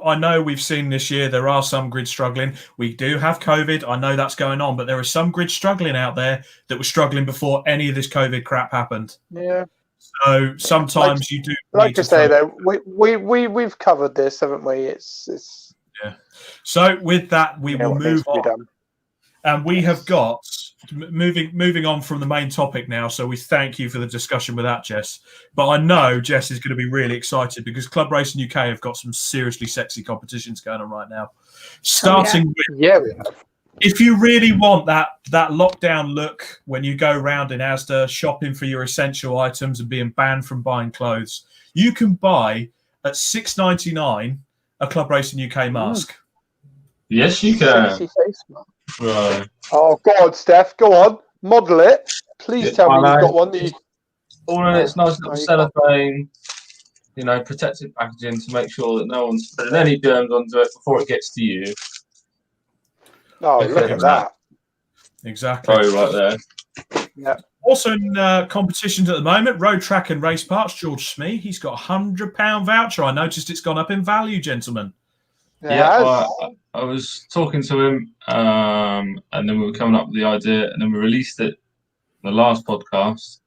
I know we've seen this year there are some grids struggling. We do have COVID. I know that's going on, but there are some grids struggling out there that were struggling before any of this COVID crap happened. Yeah. So sometimes you do. Like to say though, we've covered this, haven't we? It's yeah. So with that, we will move on, and we have got moving on from the main topic now. So we thank you for the discussion with that, Jess. But I know Jess is going to be really excited because Club Racing UK have got some seriously sexy competitions going on right now. Starting with, we have. If you really want that lockdown look when you go around in Asda shopping for your essential items and being banned from buying clothes, you can buy at $6.99 a Club Racing UK mask. Yes, you can. Right. Oh, go on, Steph. Go on. Model it. Please tell me you've got one. All in its nice little cellophane, protective packaging to make sure that no one's spreading any germs onto it before it gets to you. Oh, look at that. Exactly. Oh, right there. Yeah. Also in competitions at the moment, road track and race parts, George Smee, he's got £100 voucher. I noticed it's gone up in value, gentlemen. Yeah, I was talking to him, and then we were coming up with the idea, and then we released it in the last podcast.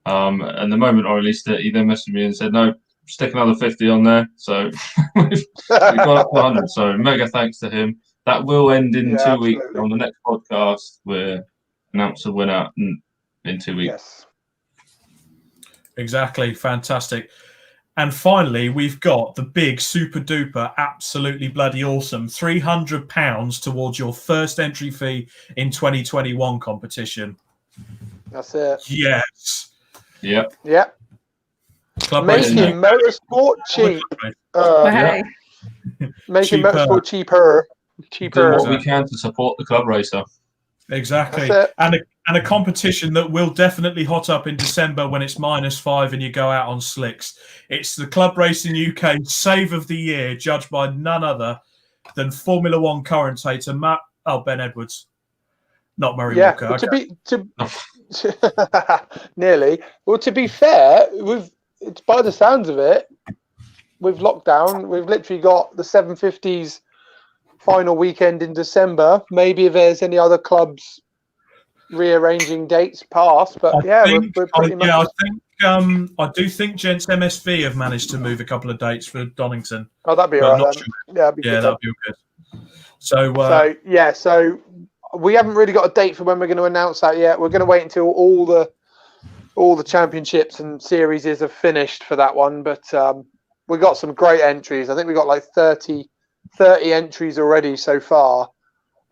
And the moment I released it, he then messaged me and said, "No, stick another 50 on there." So we've got up to 100. So mega thanks to him. That will end in 2 weeks. On the next podcast, we'll announce a winner in 2 weeks. Yes. Exactly. Fantastic. And finally, we've got the big, super duper, absolutely bloody awesome £300 towards your first entry fee in 2021 competition. That's it. Yes. Yep. Yep. Making motorsport cheap. Making motorsport cheaper. Doing what we can to support the club racer. Exactly. And a competition that will definitely hot up in December when it's -5 and you go out on slicks. It's the Club Racing UK Save of the Year, judged by none other than Formula One commentator Ben Edwards, not Murray Walker. Nearly. Well, to be fair, it's by the sounds of it, with lockdown, we've literally got the 750s final weekend in December. Maybe if there's any other clubs rearranging dates past, but we're pretty much. I do think Gents MSV have managed to move a couple of dates for Donington. Oh, that'd be all right. Sure. Yeah, that'd be good. So we haven't really got a date for when we're going to announce that yet. We're going to wait until all the championships and series have finished for that one. But we got some great entries. I think we got like 30 entries already so far.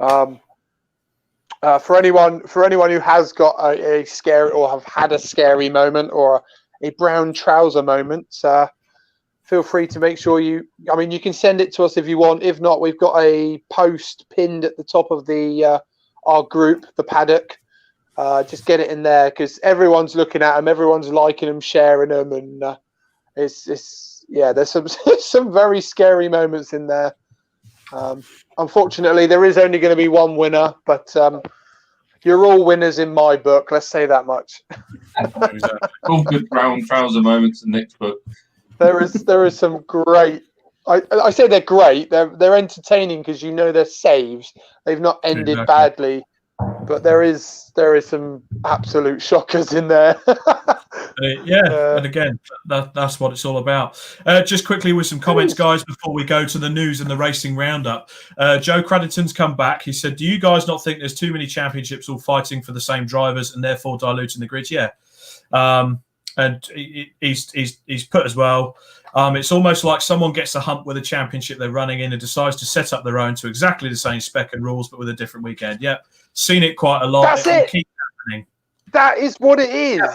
For anyone who has got a scary or have had a scary moment or a brown trouser moment, feel free to make sure you can send it to us if you want. If not, we've got a post pinned at the top of our group, the Paddock. Just get it in there because everyone's looking at them, everyone's liking them, sharing them, and there's some very scary moments in there. Unfortunately, there is only going to be one winner, but you're all winners in my book. Let's say that much. All good brown trouser moments in Nick's book. There is some great. I say they're great. They're entertaining because they're saves. They've not ended badly, but there is some absolute shockers in there. And again, that's what it's all about. Just quickly with some comments, guys, before we go to the news and the racing roundup. Joe Cradington's come back. He said, "Do you guys not think there's too many championships all fighting for the same drivers and therefore diluting the grid?" Yeah. And he's put as well. It's almost like someone gets a hump with a championship they're running in and decides to set up their own to exactly the same spec and rules, but with a different weekend. Yep, seen it quite a lot. That's it. Keep happening. That is what it is. Yeah.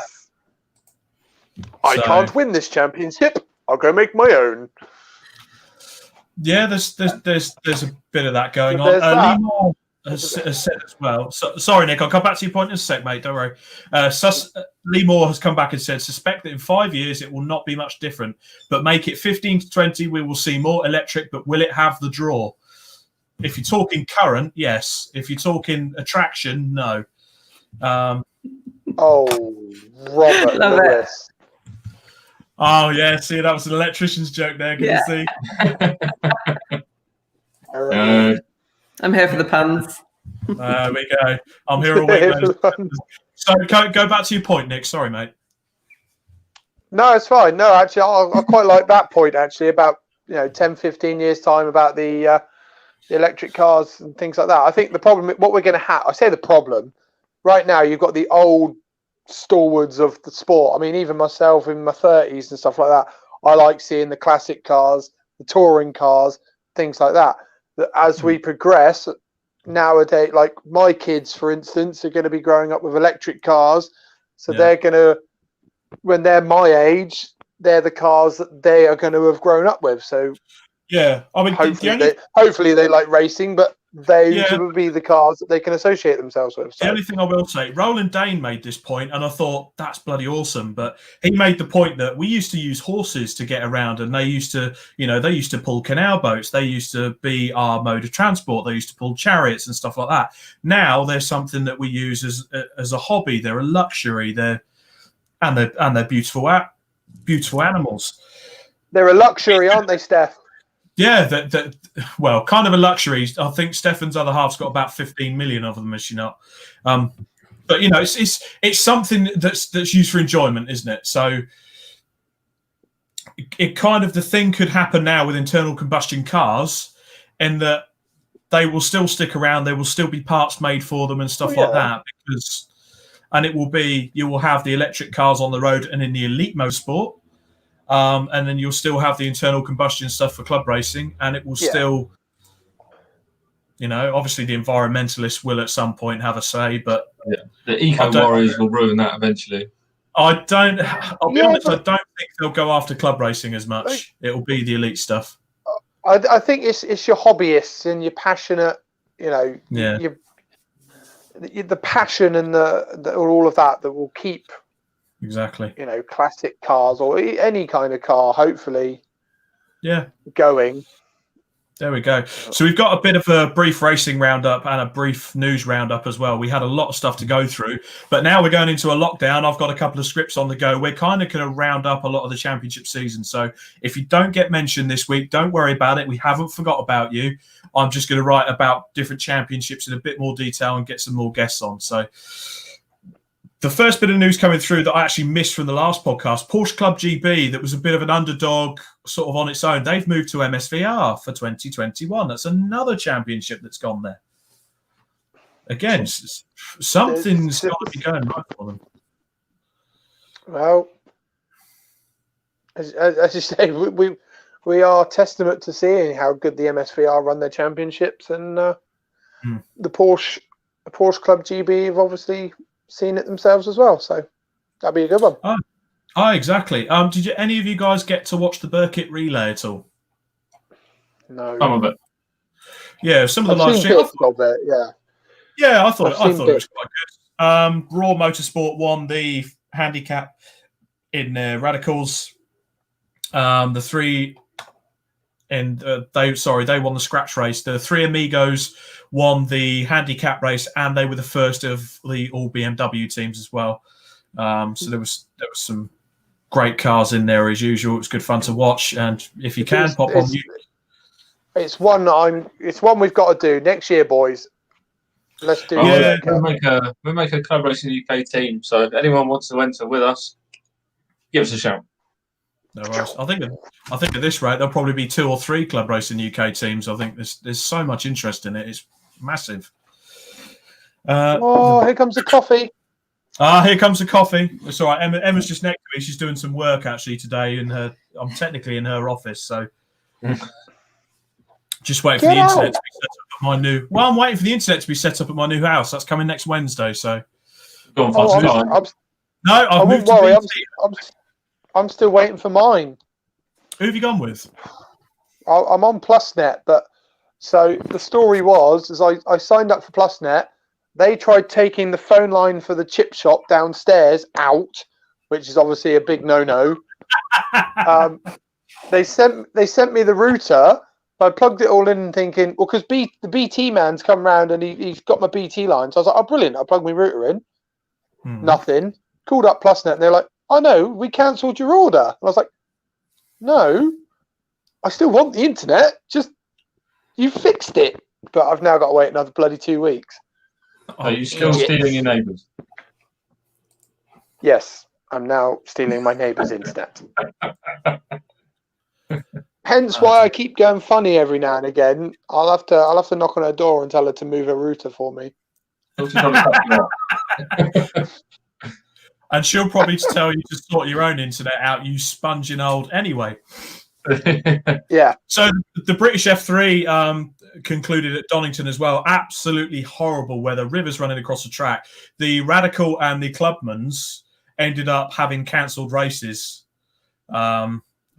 I can't win this championship. I'll go make my own. Yeah, there's a bit of that going There's on. that. Lee Moore has said as well. So, sorry, Nick, I'll come back to your point in a sec, mate. Don't worry. Lee Moore has come back and said, suspect that in 5 years it will not be much different, but make it 15 to 20, we will see more electric, but will it have the draw? If you're talking current, yes. If you're talking attraction, no. Robert Love Lewis. Oh, yeah. See, that was an electrician's joke there. Can you see? I'm here for the puns. There we go. I'm here all week. So go back to your point, Nick. Sorry, mate. No, it's fine. No, actually, I quite like that point, actually, about 10, 15 years' time about the electric cars and things like that. I think the problem, what we're going to have, I say the problem, right now you've got the old stalwarts of the sport. I mean, even myself in my 30s and stuff like that, I like seeing the classic cars, the touring cars, things like that. That as we progress nowadays, like my kids, for instance, are going to be growing up with electric cars. So they're going to, when they're my age, they're the cars that they are going to have grown up with. So yeah, I mean, hopefully they like racing, but they will be the cars that they can associate themselves with. So. The only thing I will say, Roland Dane made this point, and I thought that's bloody awesome. But he made the point that we used to use horses to get around, and they used to pull canal boats. They used to be our mode of transport. They used to pull chariots and stuff like that. Now they're something that we use as a hobby. They're a luxury. They're beautiful animals. They're a luxury, aren't they, Steph? Yeah, well, kind of a luxury. I think Stefan's other half's got about 15 million of them, is she not? But it's something that's used for enjoyment, isn't it? So it kind of, the thing could happen now with internal combustion cars, in that they will still stick around. There will still be parts made for them and stuff like that, and you will have the electric cars on the road and in the elite motorsport. And then you'll still have the internal combustion stuff for club racing, and it will still, obviously the environmentalists will at some point have a say, but the eco warriors will ruin that eventually. I'll be honest, I don't think they'll go after club racing as much. It'll be the elite stuff. I think it's your hobbyists and your passionate, the passion and the all of that will keep. Exactly. Classic cars or any kind of car, hopefully. Yeah. Going. There we go. So we've got a bit of a brief racing roundup and a brief news roundup as well. We had a lot of stuff to go through, but now we're going into a lockdown. I've got a couple of scripts on the go. We're kind of going to round up a lot of the championship season. So if you don't get mentioned this week, don't worry about it. We haven't forgot about you. I'm just going to write about different championships in a bit more detail and get some more guests on. So the first bit of news coming through that I actually missed from the last podcast, Porsche Club Gb, that was a bit of an underdog sort of on its own. They've moved to MSVR for 2021. That's another championship that's gone there. Again, something's got to be going right for them. Well, as you say, we are testament to seeing how good the MSVR run their championships, and the Porsche Club GB have obviously seen it themselves as well, so that'd be a good one. Oh, exactly. Did any of you guys get to watch the Burkitt relay at all? No. Some of it. Yeah, some of the live streams. Yeah, I thought it was quite good. Raw Motorsport won the handicap in Radicals. The three, and they won the scratch race. The three Amigos won the handicap race, and they were the first of the all BMW teams as well. So there was some great cars in there as usual. It was good fun to watch, and if you can pop on YouTube. It's one we've got to do next year, boys. Let's do it. We'll make a Club Racing UK team. So if anyone wants to enter with us, give us a shout. No worries. I think at this rate there'll probably be 2 or 3 Club Racing UK teams. I think there's so much interest in it. It's massive. Here comes the coffee. Here comes the coffee. It's all right. Emma's just next to me. She's doing some work actually today. I'm technically in her office, so just waiting for the internet to be set up at my new. Well, I'm waiting for the internet to be set up at my new house. That's coming next Wednesday. So I've moved to BT. I'm still waiting for mine. Who have you gone with? I'm on PlusNet, but so the story was, as I signed up for PlusNet, they tried taking the phone line for the chip shop downstairs out, which is obviously a big no-no. They sent me the router. I plugged it all in thinking, well, because the BT man's come round and he's got my BT line. So I was like, oh, brilliant. I'll plug my router in. Nothing. Called up PlusNet and they're like, oh, no, we cancelled your order. And I was like, no, I still want the internet. Just, you fixed it. But I've now got to wait another bloody 2 weeks. Are you still stealing your neighbours? Yes, I'm now stealing my neighbour's internet. Hence why I keep going funny every now and again. I'll have to knock on her door and tell her to move her router for me. And she'll probably tell you to sort your own internet out, you sponging old anyway. Yeah. So the British F3 concluded at Donington as well. Absolutely horrible weather. Rivers running across the track. The Radical and the Clubmans ended up having cancelled races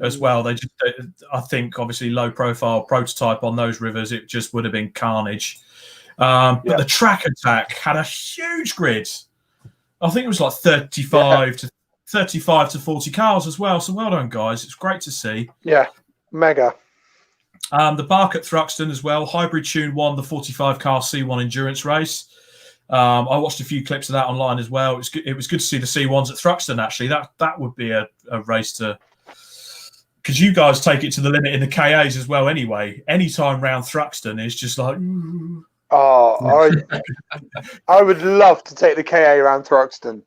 as well. They just, I think, obviously low profile prototype on those rivers. It just would have been carnage. But the Track Attack had a huge grid. I think it was like 35 to 40 cars as well. So well done, guys. It's great to see. Yeah, mega. The Burkitt Thruxton as well. Hybrid Tune won the 45 car C1 endurance race. I watched a few clips of that online as well. It was good to see the C1s at Thruxton, actually. That would be a race to... Because you guys take it to the limit in the KAs as well anyway. Any time round Thruxton is just like... Oh, I would love to take the KA around Thruxton.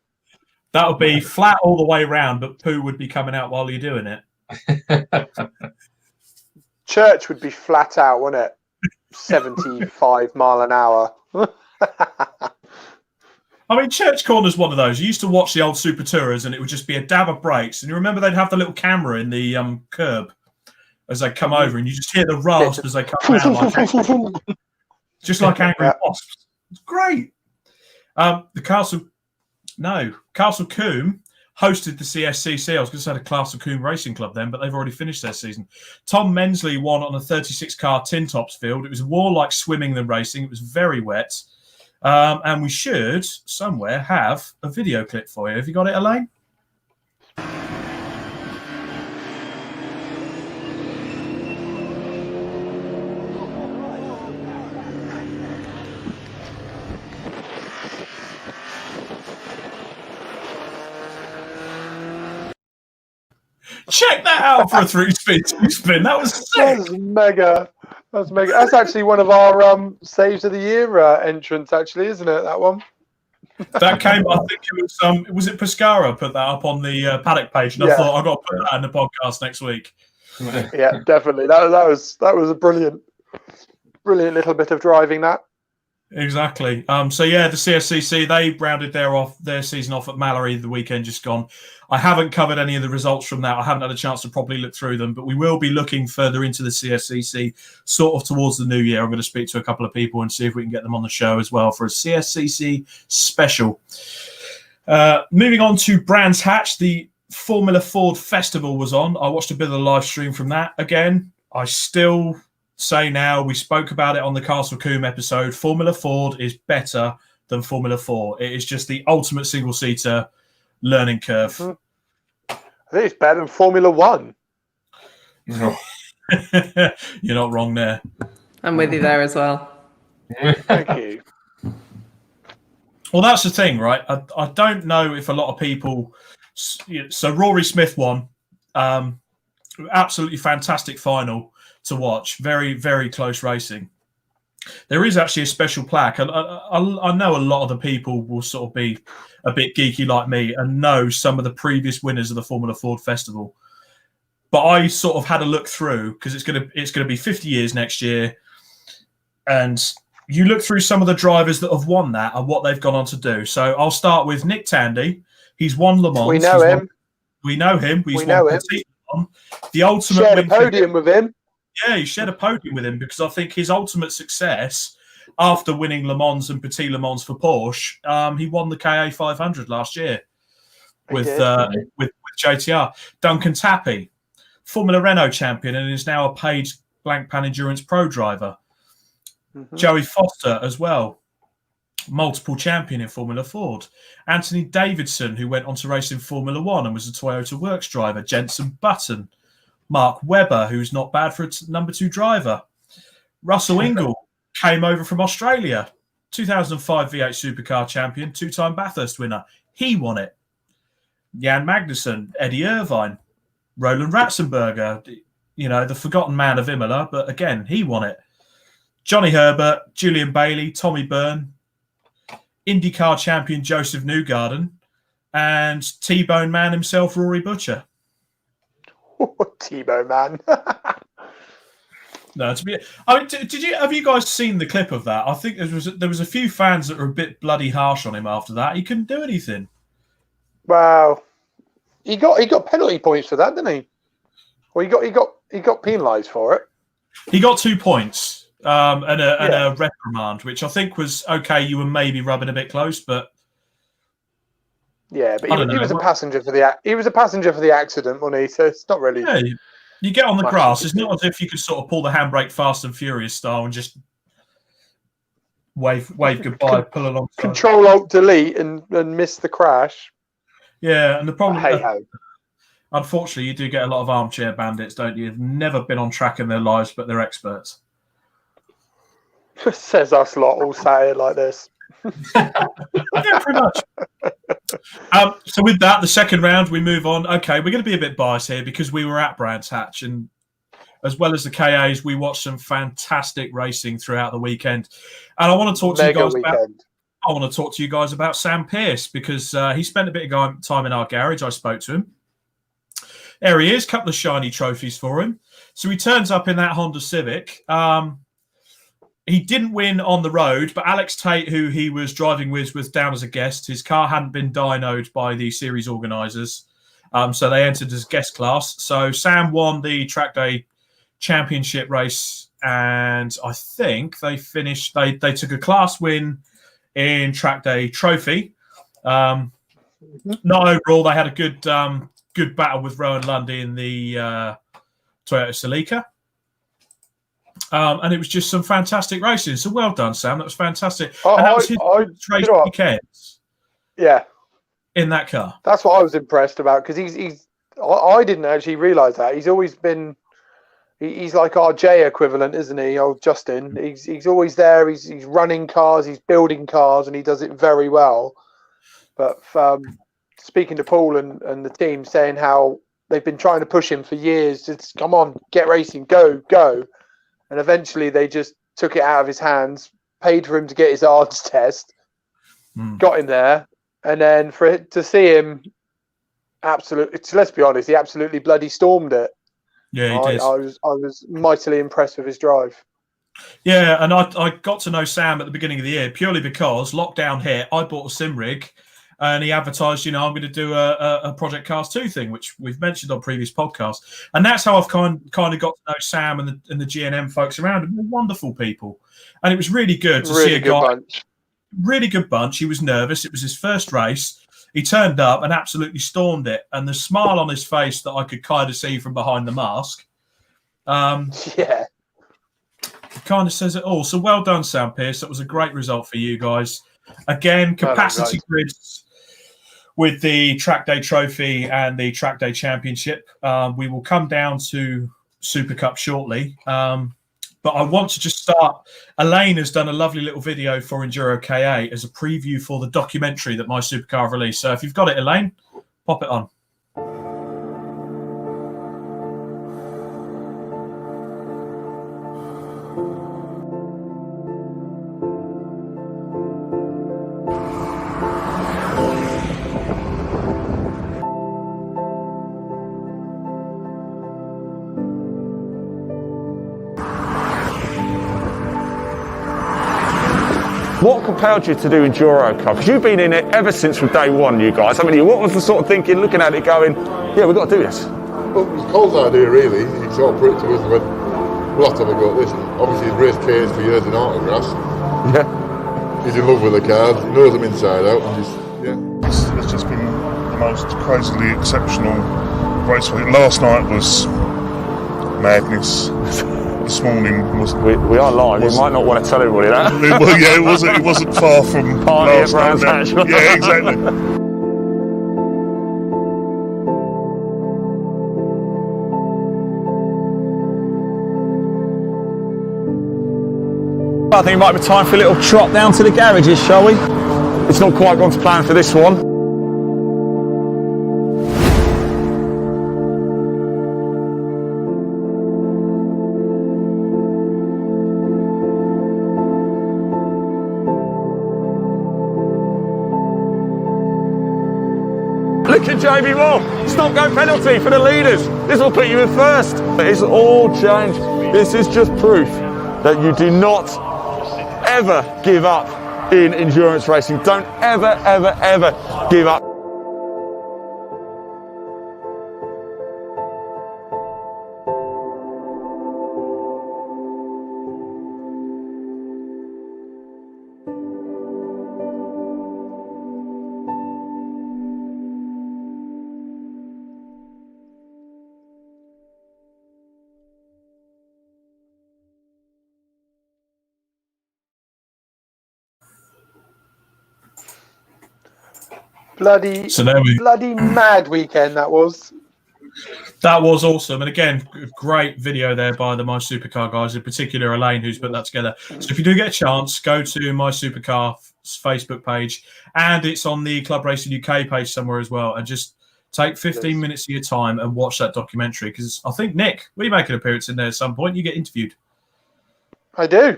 That would be flat all the way around, but poo would be coming out while you're doing it. Church would be flat out, wouldn't it? 75 mile an hour. I mean, Church Corner's one of those. You used to watch the old Super Tourers and it would just be a dab of brakes. And you remember they'd have the little camera in the curb as they come over and you just hear the rasp as they come around. Just like angry wasps. It's great. Castle Coombe hosted the CSCC. I was going to say the Castle Coombe Racing Club then, but they've already finished their season. Tom Mensley won on a 36-car tin tops field. It was more like swimming than racing. It was very wet. And we should somewhere have a video clip for you. Have you got it, Elaine? Check that out for a 3-speed two-spin. That was sick. That's mega. That's mega. That's actually one of our saves of the year entrants, actually, isn't it? That one. That came. I think it was it Pescara put that up on the paddock page, and I thought I've got to put that in the podcast next week. Yeah, definitely. That was a brilliant little bit of driving that. Exactly. So yeah, the CSCC, they rounded their season off at Mallory the weekend just gone. I haven't covered any of the results from that. I haven't had a chance to properly look through them, but we will be looking further into the CSCC sort of towards the new year. I'm going to speak to a couple of people and see if we can get them on the show as well for a CSCC special. Moving on to Brands Hatch, the Formula Ford Festival was on. I watched a bit of the live stream from that. Again, I still say now, we spoke about it on the Castle Coombe episode, Formula Ford is better than Formula 4. It is just the ultimate single-seater learning curve. I think it's better than Formula 1. You're not wrong there. I'm with you there as well. Thank you. Well, that's the thing, right? I don't know if a lot of people... So Rory Smith won. Absolutely fantastic final to watch. Very, very close racing. There is actually a special plaque. I know a lot of the people will sort of be a bit geeky like me and know some of the previous winners of the Formula Ford Festival. But I sort of had a look through because it's going to be 50 years next year. And you look through some of the drivers that have won that and what they've gone on to do. So I'll start with Nick Tandy. He's won Le Mans. We know him. We know him. We know him. The ultimate shared a podium with him. Yeah, he shared a podium with him because I think his ultimate success after winning Le Mans and Petit Le Mans for Porsche, he won the KA 500 last year with JTR. Duncan Tappy, Formula Renault champion, and is now a paid Blank Pan Endurance Pro driver. Mm-hmm. Joey Foster as well, multiple champion in Formula Ford. Anthony Davidson, who went on to race in Formula One and was a Toyota Works driver. Jenson Button. Mark Webber, who's not bad for a number 2 driver. Russell Ingall came over from Australia. 2005 V8 Supercar champion, 2-time Bathurst winner. He won it. Jan Magnussen, Eddie Irvine, Roland Ratzenberger, the forgotten man of Imola, but again, he won it. Johnny Herbert, Julian Bailey, Tommy Byrne, IndyCar champion Joseph Newgarden, and T-Bone man himself, Rory Butcher. T-Bone man. No, have you guys seen the clip of that? I think there was a few fans that were a bit bloody harsh on him after that. He couldn't do anything. Wow, he got penalty points for that, didn't he? Well, he got penalised for it. He got 2 points and a reprimand, which I think was okay. You were maybe rubbing a bit close, but yeah, but he was a passenger for the accident, wasn't he? So it's not really. Yeah, you get on the grass. It's not as if you could sort of pull the handbrake Fast and Furious style and just wave goodbye, pull along. Control Alt Delete and miss the crash. Yeah, and the problem, hey-ho. Unfortunately, you do get a lot of armchair bandits, don't you? Who've never been on track in their lives, but they're experts. Says us lot all say it like this. Yeah, pretty much. So with that, the second round, we move on. Okay, we're going to be a bit biased here because we were at Brands Hatch, and as well as the KAs, we watched some fantastic racing throughout the weekend. And I want to talk to you guys about Sam Pearce because he spent a bit of time in our garage. I spoke to him. There he is, a couple of shiny trophies for him. So he turns up in that Honda Civic. He didn't win on the road, but Alex Tate, who he was driving with, was down as a guest. His car hadn't been dynoed by the series organisers, so they entered as guest class. So Sam won the track day championship race, and I think they finished. They took a class win in track day trophy. Not overall, they had a good battle with Rowan Lundy in the Toyota Celica. And it was just some fantastic racing. So well done, Sam. That was fantastic. And that was his race weekends. Yeah. In that car. That's what I was impressed about because I didn't actually realise that. He's always been, he's like our J equivalent, isn't he? Old Justin. He's always there. He's running cars, he's building cars, and he does it very well. But speaking to Paul and the team, saying how they've been trying to push him for years. Just come on, get racing, go. And eventually they just took it out of his hands, paid for him to get his ARDS test, got him there. And then for it to see him let's be honest, he absolutely bloody stormed it. Yeah, he did. I was mightily impressed with his drive. Yeah, and I got to know Sam at the beginning of the year purely because lockdown hit. I bought a sim rig. And he advertised, I'm going to do a Project Cars 2 thing, which we've mentioned on previous podcasts. And that's how I've kind of got to know Sam and the G&M folks around him. They're wonderful people. And it was really good to see a guy. Really good bunch. He was nervous. It was his first race. He turned up and absolutely stormed it. And the smile on his face that I could kind of see from behind the mask. Yeah. Kind of says it all. So well done, Sam Pearce. That was a great result for you guys. Again, capacity grids with the track day trophy and the track day championship. We will come down to Super Cup shortly. But I want to just start. Elaine has done a lovely little video for Enduro KA as a preview for the documentary that MySupercar have released. So if you've got it, Elaine, pop it on. What compelled you to do Enduro Cup? Because you've been in it ever since from day one, you guys. I mean, what was the sort of thinking, looking at it going, yeah, we've got to do this? Well, it was Cole's idea, really. He sort of put it to us and went, we'll have to have a go at this. Obviously, he's raced K's for years in autographs. Yeah. He's in love with the cars. He knows them inside out. And It's just been the most crazily exceptional race week. Last night was madness. this morning was. We are live. You might not want to tell everybody that. Well, yeah, it wasn't far from Party at last Brands night. Hatch. Yeah, exactly. I think it might be time for a little trot down to the garages, shall we? It's not quite gone to plan for this one. Look at JB Moore. Stop go penalty for the leaders. This will put you in first. It's all changed. This is just proof that you do not ever give up in endurance racing. Don't ever give up. Bloody mad weekend that was. That was awesome. And again, great video there by the MySuper guys, in particular Elaine, who's put that together. So if you do get a chance, go to MySuper's Facebook page, and it's on the Club Racing UK page somewhere as well. And just take 15 minutes of your time and watch that documentary, because I think, Nick, we make an appearance in there at some point. You get interviewed. I do.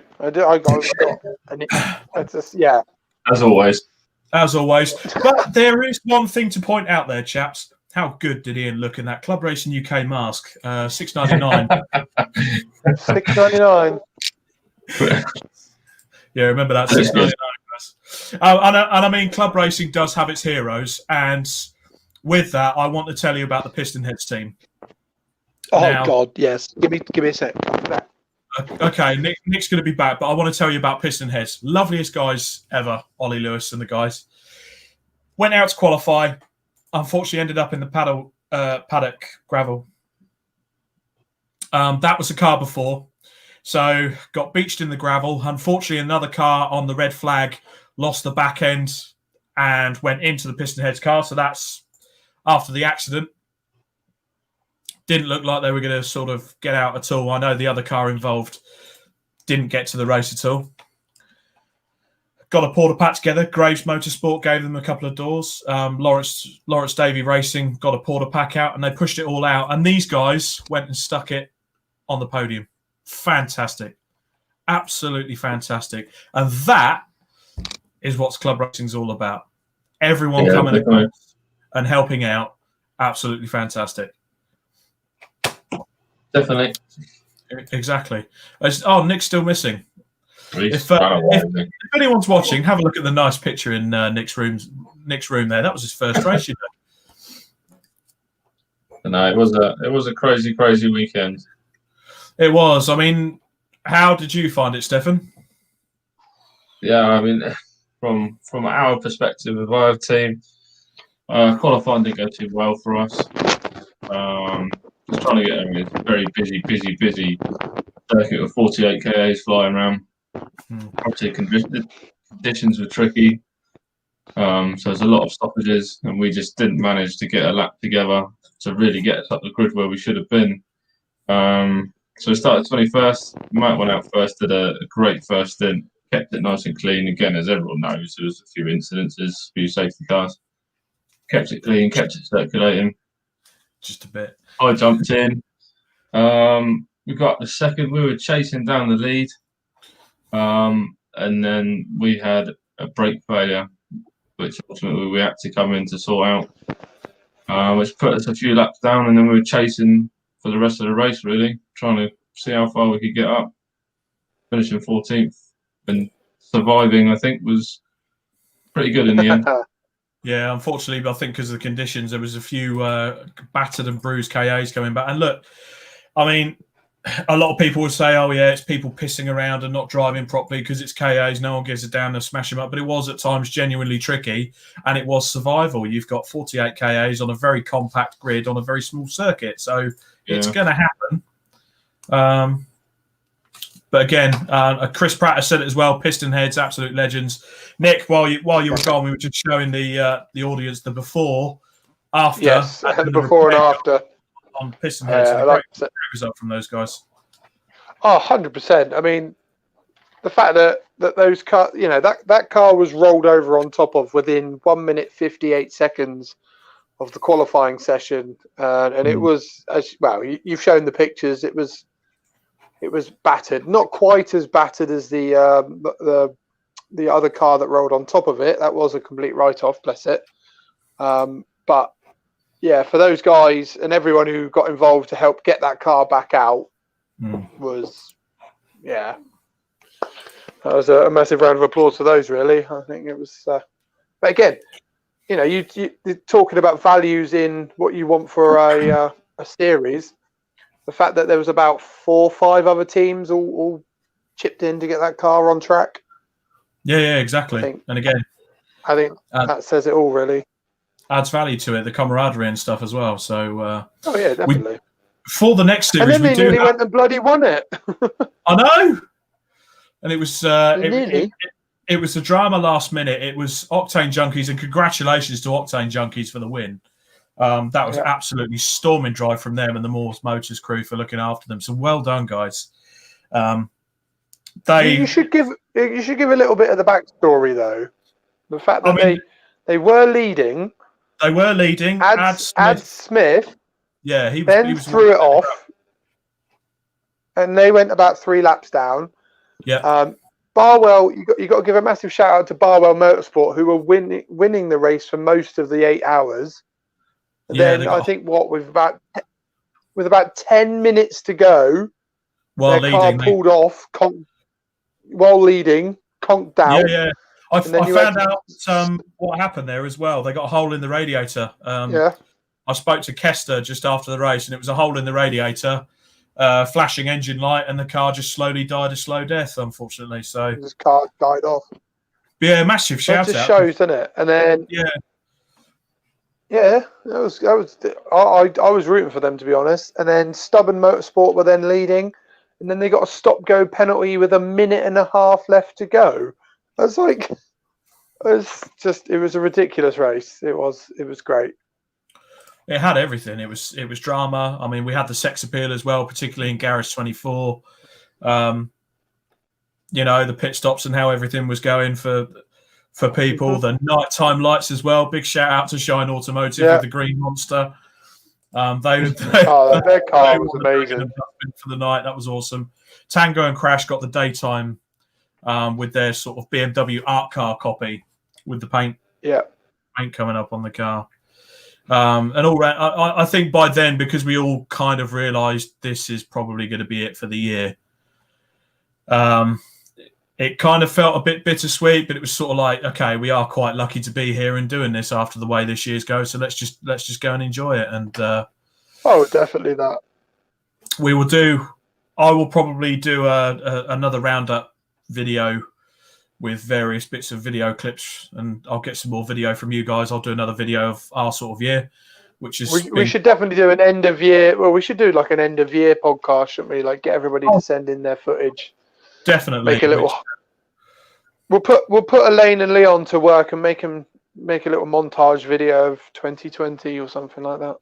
Yeah. As always. But there is one thing to point out there, chaps. How good did Ian look in that Club Racing UK mask? $6.99. $6.99. Yeah, remember that, $6.99. And I mean, Club Racing does have its heroes, and with that, I want to tell you about the Piston Heads team. Oh now, God, yes. Give me a sec. Okay, Nick's going to be back, but I want to tell you about Piston Heads. Loveliest guys ever, Ollie Lewis and the guys. Went out to qualify. Unfortunately, ended up in the paddock gravel. That was a car before. So got beached in the gravel. Unfortunately, another car on the red flag lost the back end and went into the Piston Heads car. So that's after the accident. Didn't look like they were going to sort of get out at all. I know the other car involved didn't get to the race at all. Got a porta pack together. Graves Motorsport gave them a couple of doors. Lawrence Davey Racing got a porta pack out, and they pushed it all out. And these guys went and stuck it on the podium. Fantastic. Absolutely fantastic. And that is what Club Racing's all about. Everyone coming across and helping out. Absolutely fantastic. Definitely. Exactly. Nick's still missing. If anyone's watching, have a look at the nice picture in Nick's room there. That was his first race, you know. No, it was a crazy weekend. It was. I mean, how did you find it, Stefan? Yeah, I mean, from our perspective of our team, qualifying didn't go too well for us. Just trying to get a very busy circuit with 48 KAs flying around. Obviously, conditions were tricky, so there's a lot of stoppages, and we just didn't manage to get a lap together to really get us up the grid where we should have been. So we started 21st. Mike went out first, did a great first stint, kept it nice and clean. Again, as everyone knows, there was a few incidences, a few safety cars. Kept it clean, kept it circulating. Just a bit. I jumped in. We got the second. We were chasing down the lead. And then we had a brake failure, which ultimately we had to come in to sort out, which put us a few laps down, and then we were chasing for the rest of the race, really, trying to see how far we could get up. Finishing 14th and surviving, I think, was pretty good in the end. Yeah, unfortunately, I think because of the conditions, there was a few battered and bruised KAs coming back. And look, I mean, a lot of people would say, oh, yeah, it's people pissing around and not driving properly because it's KAs. No one gives a damn to smash them up. But it was at times genuinely tricky, and it was survival. You've got 48 KAs on a very compact grid on a very small circuit. So it's going to happen. But again, Chris Pratt has said it as well. Piston heads, absolute legends. Nick, while you were gone, we were just showing the audience the before, after. Yes, the before and after on piston heads. Great result from those guys. Oh, 100%. I mean, the fact that those car, that car was rolled over on top of within 1 minute 58 seconds of the qualifying session, and it was, as well, you've shown the pictures. It was battered, not quite as battered as the other car that rolled on top of it. That was a complete write-off, bless it. But yeah, for those guys and everyone who got involved to help get that car back out was, that was a massive round of applause for those. Really, I think it was. But again, you're talking about values in what you want for a series. The fact that there was about 4 or 5 other teams all chipped in to get that car on track. Yeah, exactly. And again, I think that says it all, really. Adds value to it, the camaraderie and stuff as well. So, oh yeah, definitely. For the next series, and then they nearly went and bloody won it. I know. And it was it was a drama last minute. It was Octane Junkies, and congratulations to Octane Junkies for the win. That was absolutely storming drive from them and the Morse Motors crew for looking after them. So well done, guys. You should give a little bit of the backstory, though. The fact that they were leading. They were leading. Ad Smith. Yeah, he threw it off, and they went about 3 laps down. Yeah. Barwell, you got to give a massive shout out to Barwell Motorsport, who were winning the race for most of the 8 hours. Then I think with about 10 minutes to go, their car pulled off while leading, conked out. Yeah. I found out what happened there as well. They got a hole in the radiator. I spoke to Kester just after the race, and it was a hole in the radiator, flashing engine light, and the car just slowly died a slow death, unfortunately. So his car died off. Yeah, massive shout out. That just shows, doesn't it? And then that was. I was rooting for them, to be honest. And then Stubborn Motorsport were then leading, and then they got a stop-go penalty with 1.5 minutes left to go. I was like, it was a ridiculous race. It was great. It had everything. It was drama. I mean, we had the sex appeal as well, particularly in Garage 24. The pit stops and how everything was going for people. The nighttime lights as well. Big shout out to Shine Automotive with the Green Monster. Their car was amazing for the night. That was awesome. Tango and Crash got the daytime with their sort of BMW art car copy with the paint coming up on the car. And all right, I think by then, because we all kind of realised this is probably going to be it for the year, it kind of felt a bit bittersweet, but it was sort of like, okay, we are quite lucky to be here and doing this after the way this year's goes. So let's just go and enjoy it. And definitely that. I will probably do another roundup video with various bits of video clips, and I'll get some more video from you guys. I'll do another video of our sort of year, which is we should definitely do an end of year. Well, we should do like an end of year podcast, shouldn't we? Like get everybody to send in their footage. Definitely. Make a little. We'll put Elaine and Leon to work and make a little montage video of 2020 or something like that.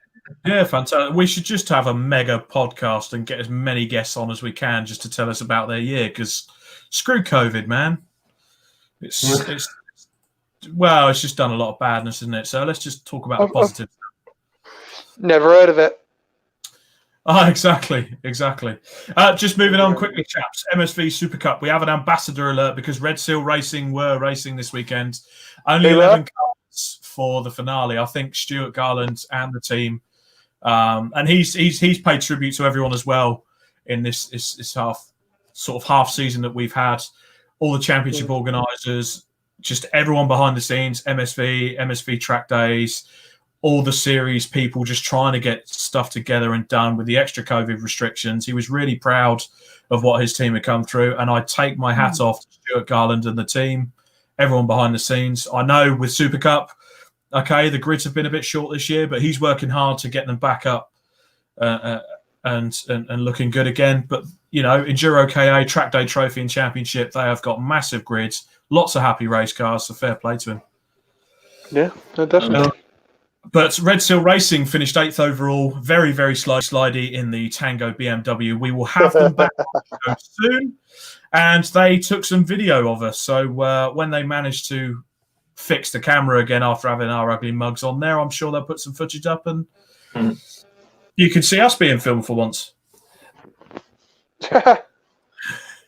Yeah, fantastic. We should just have a mega podcast and get as many guests on as we can just to tell us about their year, because screw COVID, man. It's just done a lot of badness, isn't it? So let's just talk about the positive stuff. Never heard of it. Oh, exactly. Just moving on quickly, chaps. MSV Super Cup. We have an ambassador alert because Red Seal Racing were racing this weekend. Only 11 cars for the finale. I think Stuart Garland and the team, and he's paid tribute to everyone as well in this half season that we've had. All the championship organisers, just everyone behind the scenes, MSV track days, all the series people just trying to get stuff together and done with the extra COVID restrictions. He was really proud of what his team had come through, and I take my hat off to Stuart Garland and the team, everyone behind the scenes. I know with Super Cup, okay, the grids have been a bit short this year, but he's working hard to get them back up and looking good again. But Enduro KA, Track Day Trophy and Championship, they have got massive grids, lots of happy race cars, so fair play to him. Yeah, no, definitely. But Red Seal Racing finished 8th overall, very, very slidey in the Tango BMW. We will have them back soon. And they took some video of us. So when they managed to fix the camera again after having our ugly mugs on there, I'm sure they'll put some footage up and you can see us being filmed for once. Yeah,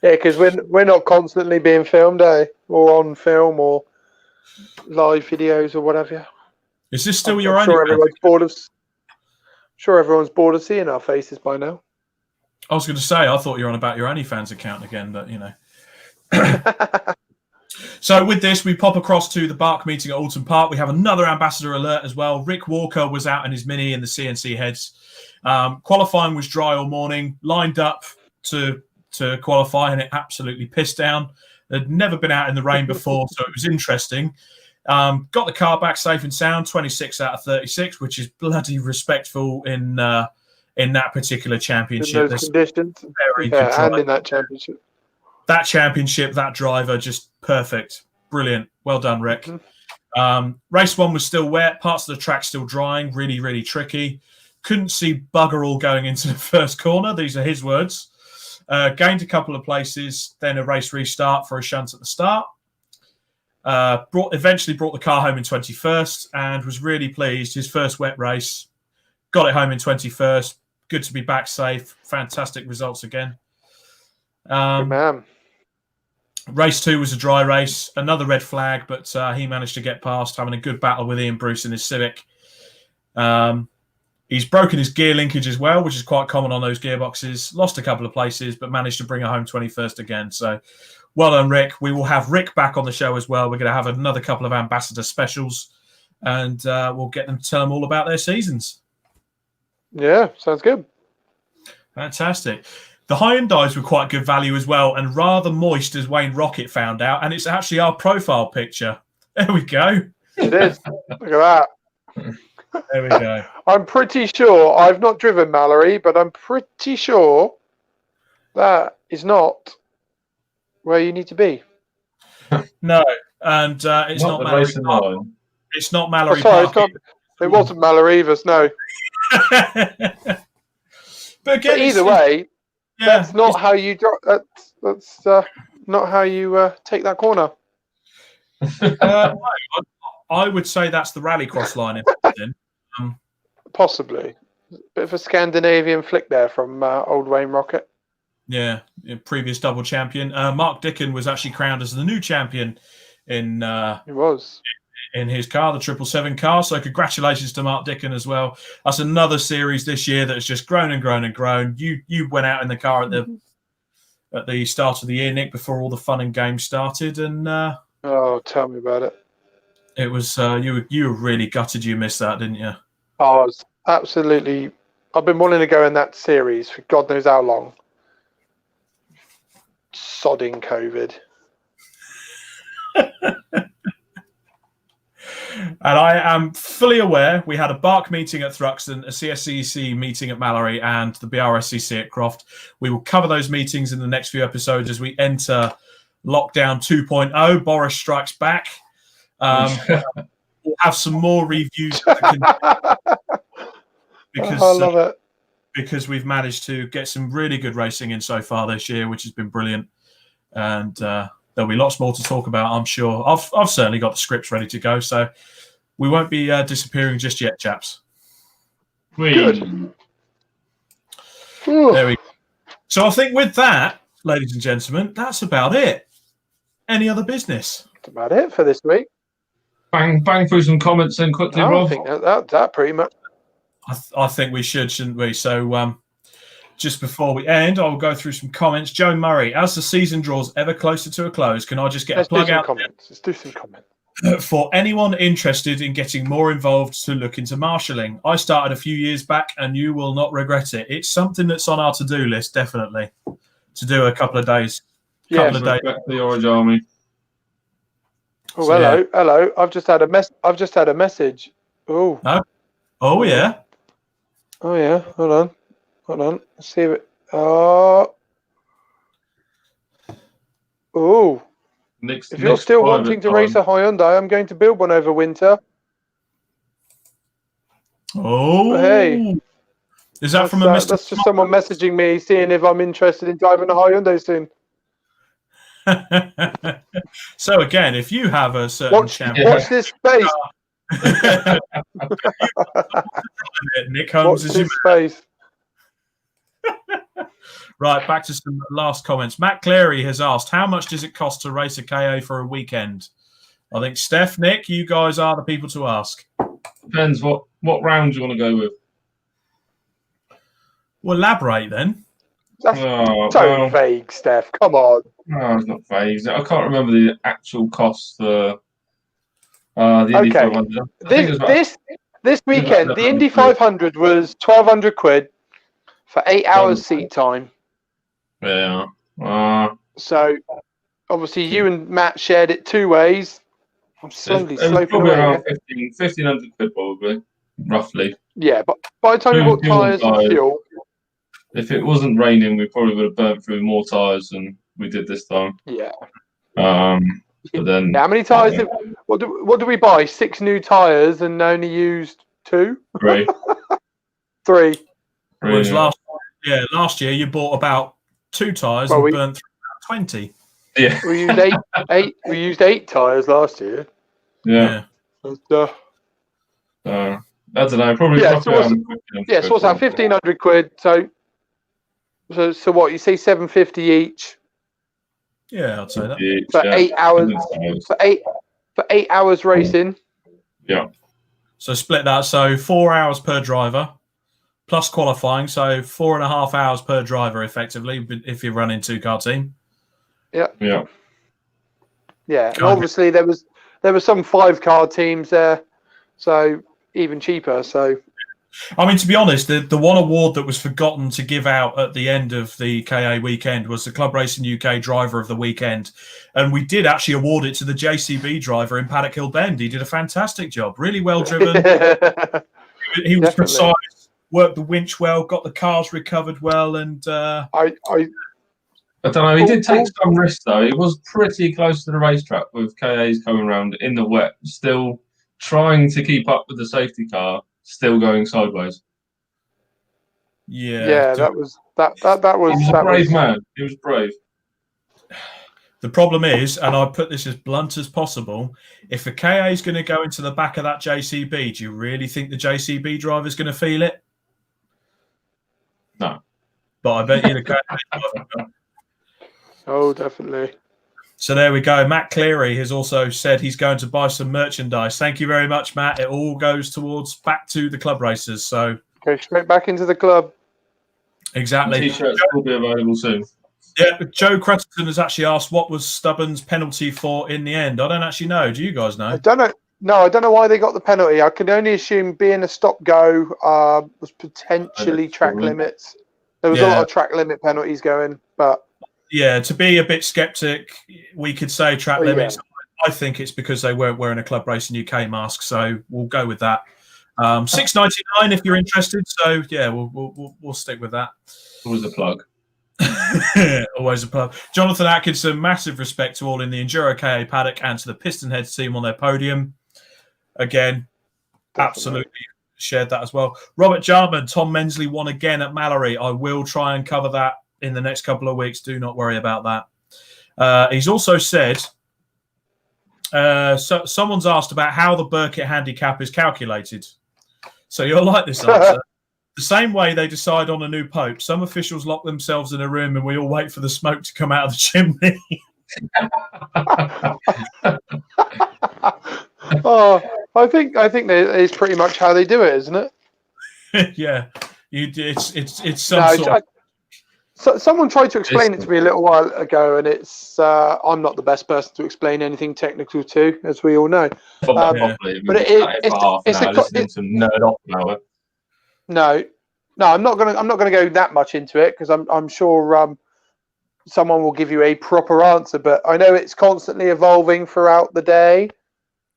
because we're not constantly being filmed, or on film or live videos or whatever. Is this still your I'm own? Sure, everyone's bored of seeing our faces by now. I was going to say, I thought you were on about your OnlyFans account again, but So with this, we pop across to the Bark meeting at Alton Park. We have another ambassador alert as well. Rick Walker was out in his Mini in the CNC heads. Qualifying was dry all morning, lined up to qualify, and it absolutely pissed down. They'd never been out in the rain before, so it was interesting. Got the car back safe and sound, 26 out of 36, which is bloody respectful in that particular championship. In those conditions. Very good and in that championship. That championship, that driver, just perfect. Brilliant. Well done, Rick. Race 1 was still wet. Parts of the track still drying. Really, really tricky. Couldn't see bugger all going into the first corner. These are his words. Gained a couple of places. Then a race restart for a shunt at the start. Eventually brought the car home in 21st and was really pleased. His first wet race. Got it home in 21st. Good to be back safe. Fantastic results again. Good man. Race 2 was a dry race. Another red flag, but he managed to get past, having a good battle with Ian Bruce in his Civic. He's broken his gear linkage as well, which is quite common on those gearboxes. Lost a couple of places, but managed to bring it home 21st again. So well done, Rick. We will have Rick back on the show as well. We're going to have another couple of ambassador specials, and we'll get them to tell them all about their seasons. Yeah, sounds good. Fantastic. The Hyundais were quite good value as well, and rather moist, as Wayne Rocket found out. And it's actually our profile picture. There we go. It is. Look at that. There we go. I'm pretty sure, I've not driven Mallory, but I'm pretty sure that is not where you need to be. No, and it's not Mallory Park. It's not Mallory Park. It wasn't Mallory either, no. But either way, that's not how you that's not how you take that corner. I would say that's the rallycross line. Possibly. Bit of a Scandinavian flick there from old Wayne Rocket. Yeah, previous double champion. Mark Dickin was actually crowned as the new champion in his car, the 777 car. So congratulations to Mark Dickin as well. That's another series this year that has just grown and grown and grown. You went out in the car at the start of the year, Nick, before all the fun and games started, and oh, tell me about it. It was you were really gutted you missed that, didn't you? Oh, I was absolutely. I've been wanting to go in that series for God knows how long. Sodding COVID. And I am fully aware we had a Bark meeting at Thruxton, a CSCC meeting at Mallory, and the BRSCC at Croft. We will cover those meetings in the next few episodes as we enter lockdown 2.0. Boris strikes back. We'll have some more reviews because I love it. Because we've managed to get some really good racing in so far this year, which has been brilliant. And there'll be lots more to talk about, I'm sure. I've certainly got the scripts ready to go, so we won't be disappearing just yet, chaps. Good. There we go. So I think with that, ladies and gentlemen, that's about it. Any other business? That's about it for this week. Bang through some comments then quickly, Rob. I think that pretty much. I think we should, shouldn't we? So just before we end, I'll go through some comments. Joe Murray, as the season draws ever closer to a close, can I just get a plug out? Let's do some comments. For anyone interested in getting more involved to look into marshalling, I started a few years back and you will not regret it. It's something that's on our to-do list, definitely, to do a couple of days. Back to the Orange Army. Oh, so, hello. I've just had a message. Oh. Oh, yeah. Oh, yeah. Hold on. Let's see if it. Oh. Oh, Nick's, if you're still wanting to race a Hyundai, I'm going to build one over winter. Oh, hey. Is that from a Mr. That's just someone messaging me, seeing if I'm interested in driving a Hyundai soon. So again, if you have a certain champion, watch this space. Nick Holmes is your space. Right, back to some last comments. Matt Cleary has asked, how much does it cost to race a KA for a weekend? I think Steph, Nick, you guys are the people to ask. Depends what round you want to go with. Well, elaborate then. That's so vague, Steph. Come on. No, it's not vague. I can't remember the actual cost for the Indy 500. This weekend, the Indy 500 was 1,200 quid for 8 hours seat time. Yeah. So, obviously, you and Matt shared it 2 ways. I'm slowly sloping away. Around 1,500 quid, probably, roughly. Yeah, but by the time you bought tyres and fuel. If it wasn't raining, we probably would have burnt through more tyres than we did this time. Yeah. But then, how many tyres? What do we buy? 6 new tyres and only used 2? 3. 3. Whereas last year you bought about 2 tyres and burnt through about 20. Yeah. We used 8. We used 8 tyres last year. Yeah. But, I don't know. Probably. So what's that? 1,500 quid. So what? You say 750 each? Yeah, I'd say that. For 8 hours. For 8 hours racing. Yeah. So split that. So 4 hours per driver, plus qualifying. So 4.5 hours per driver, effectively, if you're running 2-car team. Yeah. Yeah. Yeah. And obviously, there was some 5-car teams there, so even cheaper. So. I mean, to be honest, the one award that was forgotten to give out at the end of the KA weekend was the Club Racing UK Driver of the Weekend. And we did actually award it to the JCB driver in Paddock Hill Bend. He did a fantastic job, really well driven. He was precise, worked the winch well, got the cars recovered well. And I don't know, he did take some risks, though. He was pretty close to the racetrack with KAs coming around in the wet, still trying to keep up with the safety car. Still going sideways. Yeah, that was. He was a brave man. He was brave. The problem is, and I put this as blunt as possible, if a KA is going to go into the back of that JCB, do you really think the JCB driver is going to feel it? No. But I bet you the KA. Oh, definitely. So there we go. Matt Cleary has also said he's going to buy some merchandise. Thank you very much, Matt. It all goes towards back to the club racers. So go straight back into the club. Exactly. T-shirts will be available soon. Yeah, but Joe Crutton has actually asked what was Stubborn's penalty for in the end. I don't actually know. Do you guys know? I don't know. No, I don't know why they got the penalty. I can only assume being a stop-go was potentially track limits. There was a lot of track limit penalties going, but. Yeah, to be a bit sceptic, we could say track limits. I think it's because they weren't wearing a Club Racing UK mask, so we'll go with that. $6.99 if you're interested. So yeah, we'll stick with that. Always a plug. Always a plug. Jonathan Atkinson, massive respect to all in the Enduro KA paddock and to the Pistonheads team on their podium. Again, absolutely shared that as well. Robert Jarman, Tom Mensley won again at Mallory. I will try and cover that in the next couple of weeks. Do not worry about that. He's also said, so someone's asked about how the Burkitt handicap is calculated. So you'll like this answer. The same way they decide on a new pope. Some officials lock themselves in a room and we all wait for the smoke to come out of the chimney. I think that is pretty much how they do it, isn't it? Yeah, it's some sort of. So someone tried to explain it to me a little while ago, and it's I'm not the best person to explain anything technical to, as we all know. Probably, but it's some nerd off about it. No, I'm not gonna go that much into it because I'm sure someone will give you a proper answer. But I know it's constantly evolving throughout the day.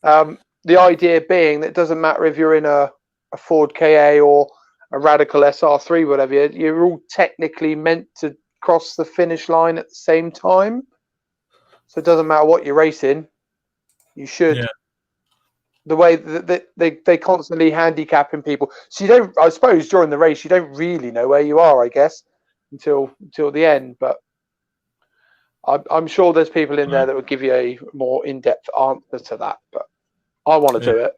The idea being that it doesn't matter if you're in a Ford KA or a Radical SR3, whatever, you're all technically meant to cross the finish line at the same time. So it doesn't matter what you're racing, you should. Yeah. The way that they constantly handicapping people, so you don't. I suppose during the race you don't really know where you are. I guess until the end, but I'm sure there's people in there that would give you a more in-depth answer to that. But I want to do it.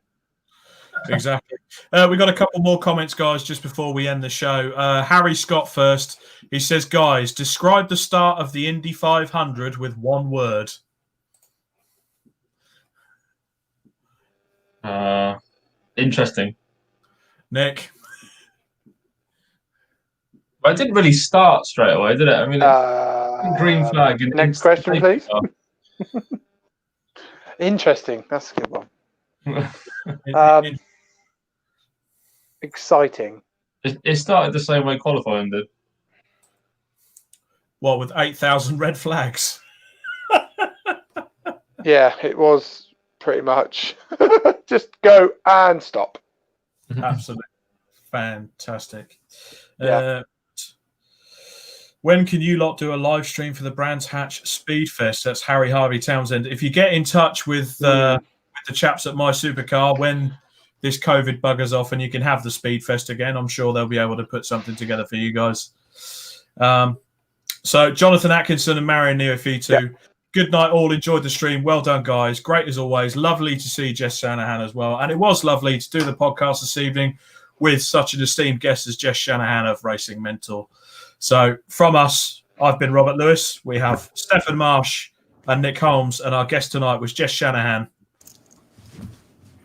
Exactly. We got a couple more comments, guys, just before we end the show. Harry Scott first. He says, guys, describe the start of the Indy 500 with one word. Interesting. Nick? But it didn't really start straight away, did it? I mean, green flag. And next question, please. Interesting. That's a good one. Exciting. It started the same way qualifying did. Well, with 8,000 red flags. Yeah, it was pretty much just go and stop. Absolutely. Fantastic. Yeah. When can you lot do a live stream for the Brands Hatch Speedfest? That's Harry Harvey Townsend. If you get in touch with the chaps at MySuper when this COVID buggers off and you can have the Speedfest again, I'm sure they'll be able to put something together for you guys. So Jonathan Atkinson and Marion Neofitu, good night all. Enjoyed the stream. Well done, guys. Great as always. Lovely to see Jess Shanahan as well. And it was lovely to do the podcast this evening with such an esteemed guest as Jess Shanahan of Racing Mentor. So from us, I've been Robert Lewis. We have Stefan Marsh and Nick Holmes, and our guest tonight was Jess Shanahan.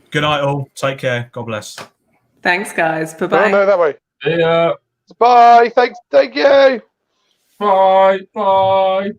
Good night, all. Take care. God bless. Thanks, guys. Bye-bye. No, that way. Yeah. Bye. Thanks. Thank you. Bye. Bye.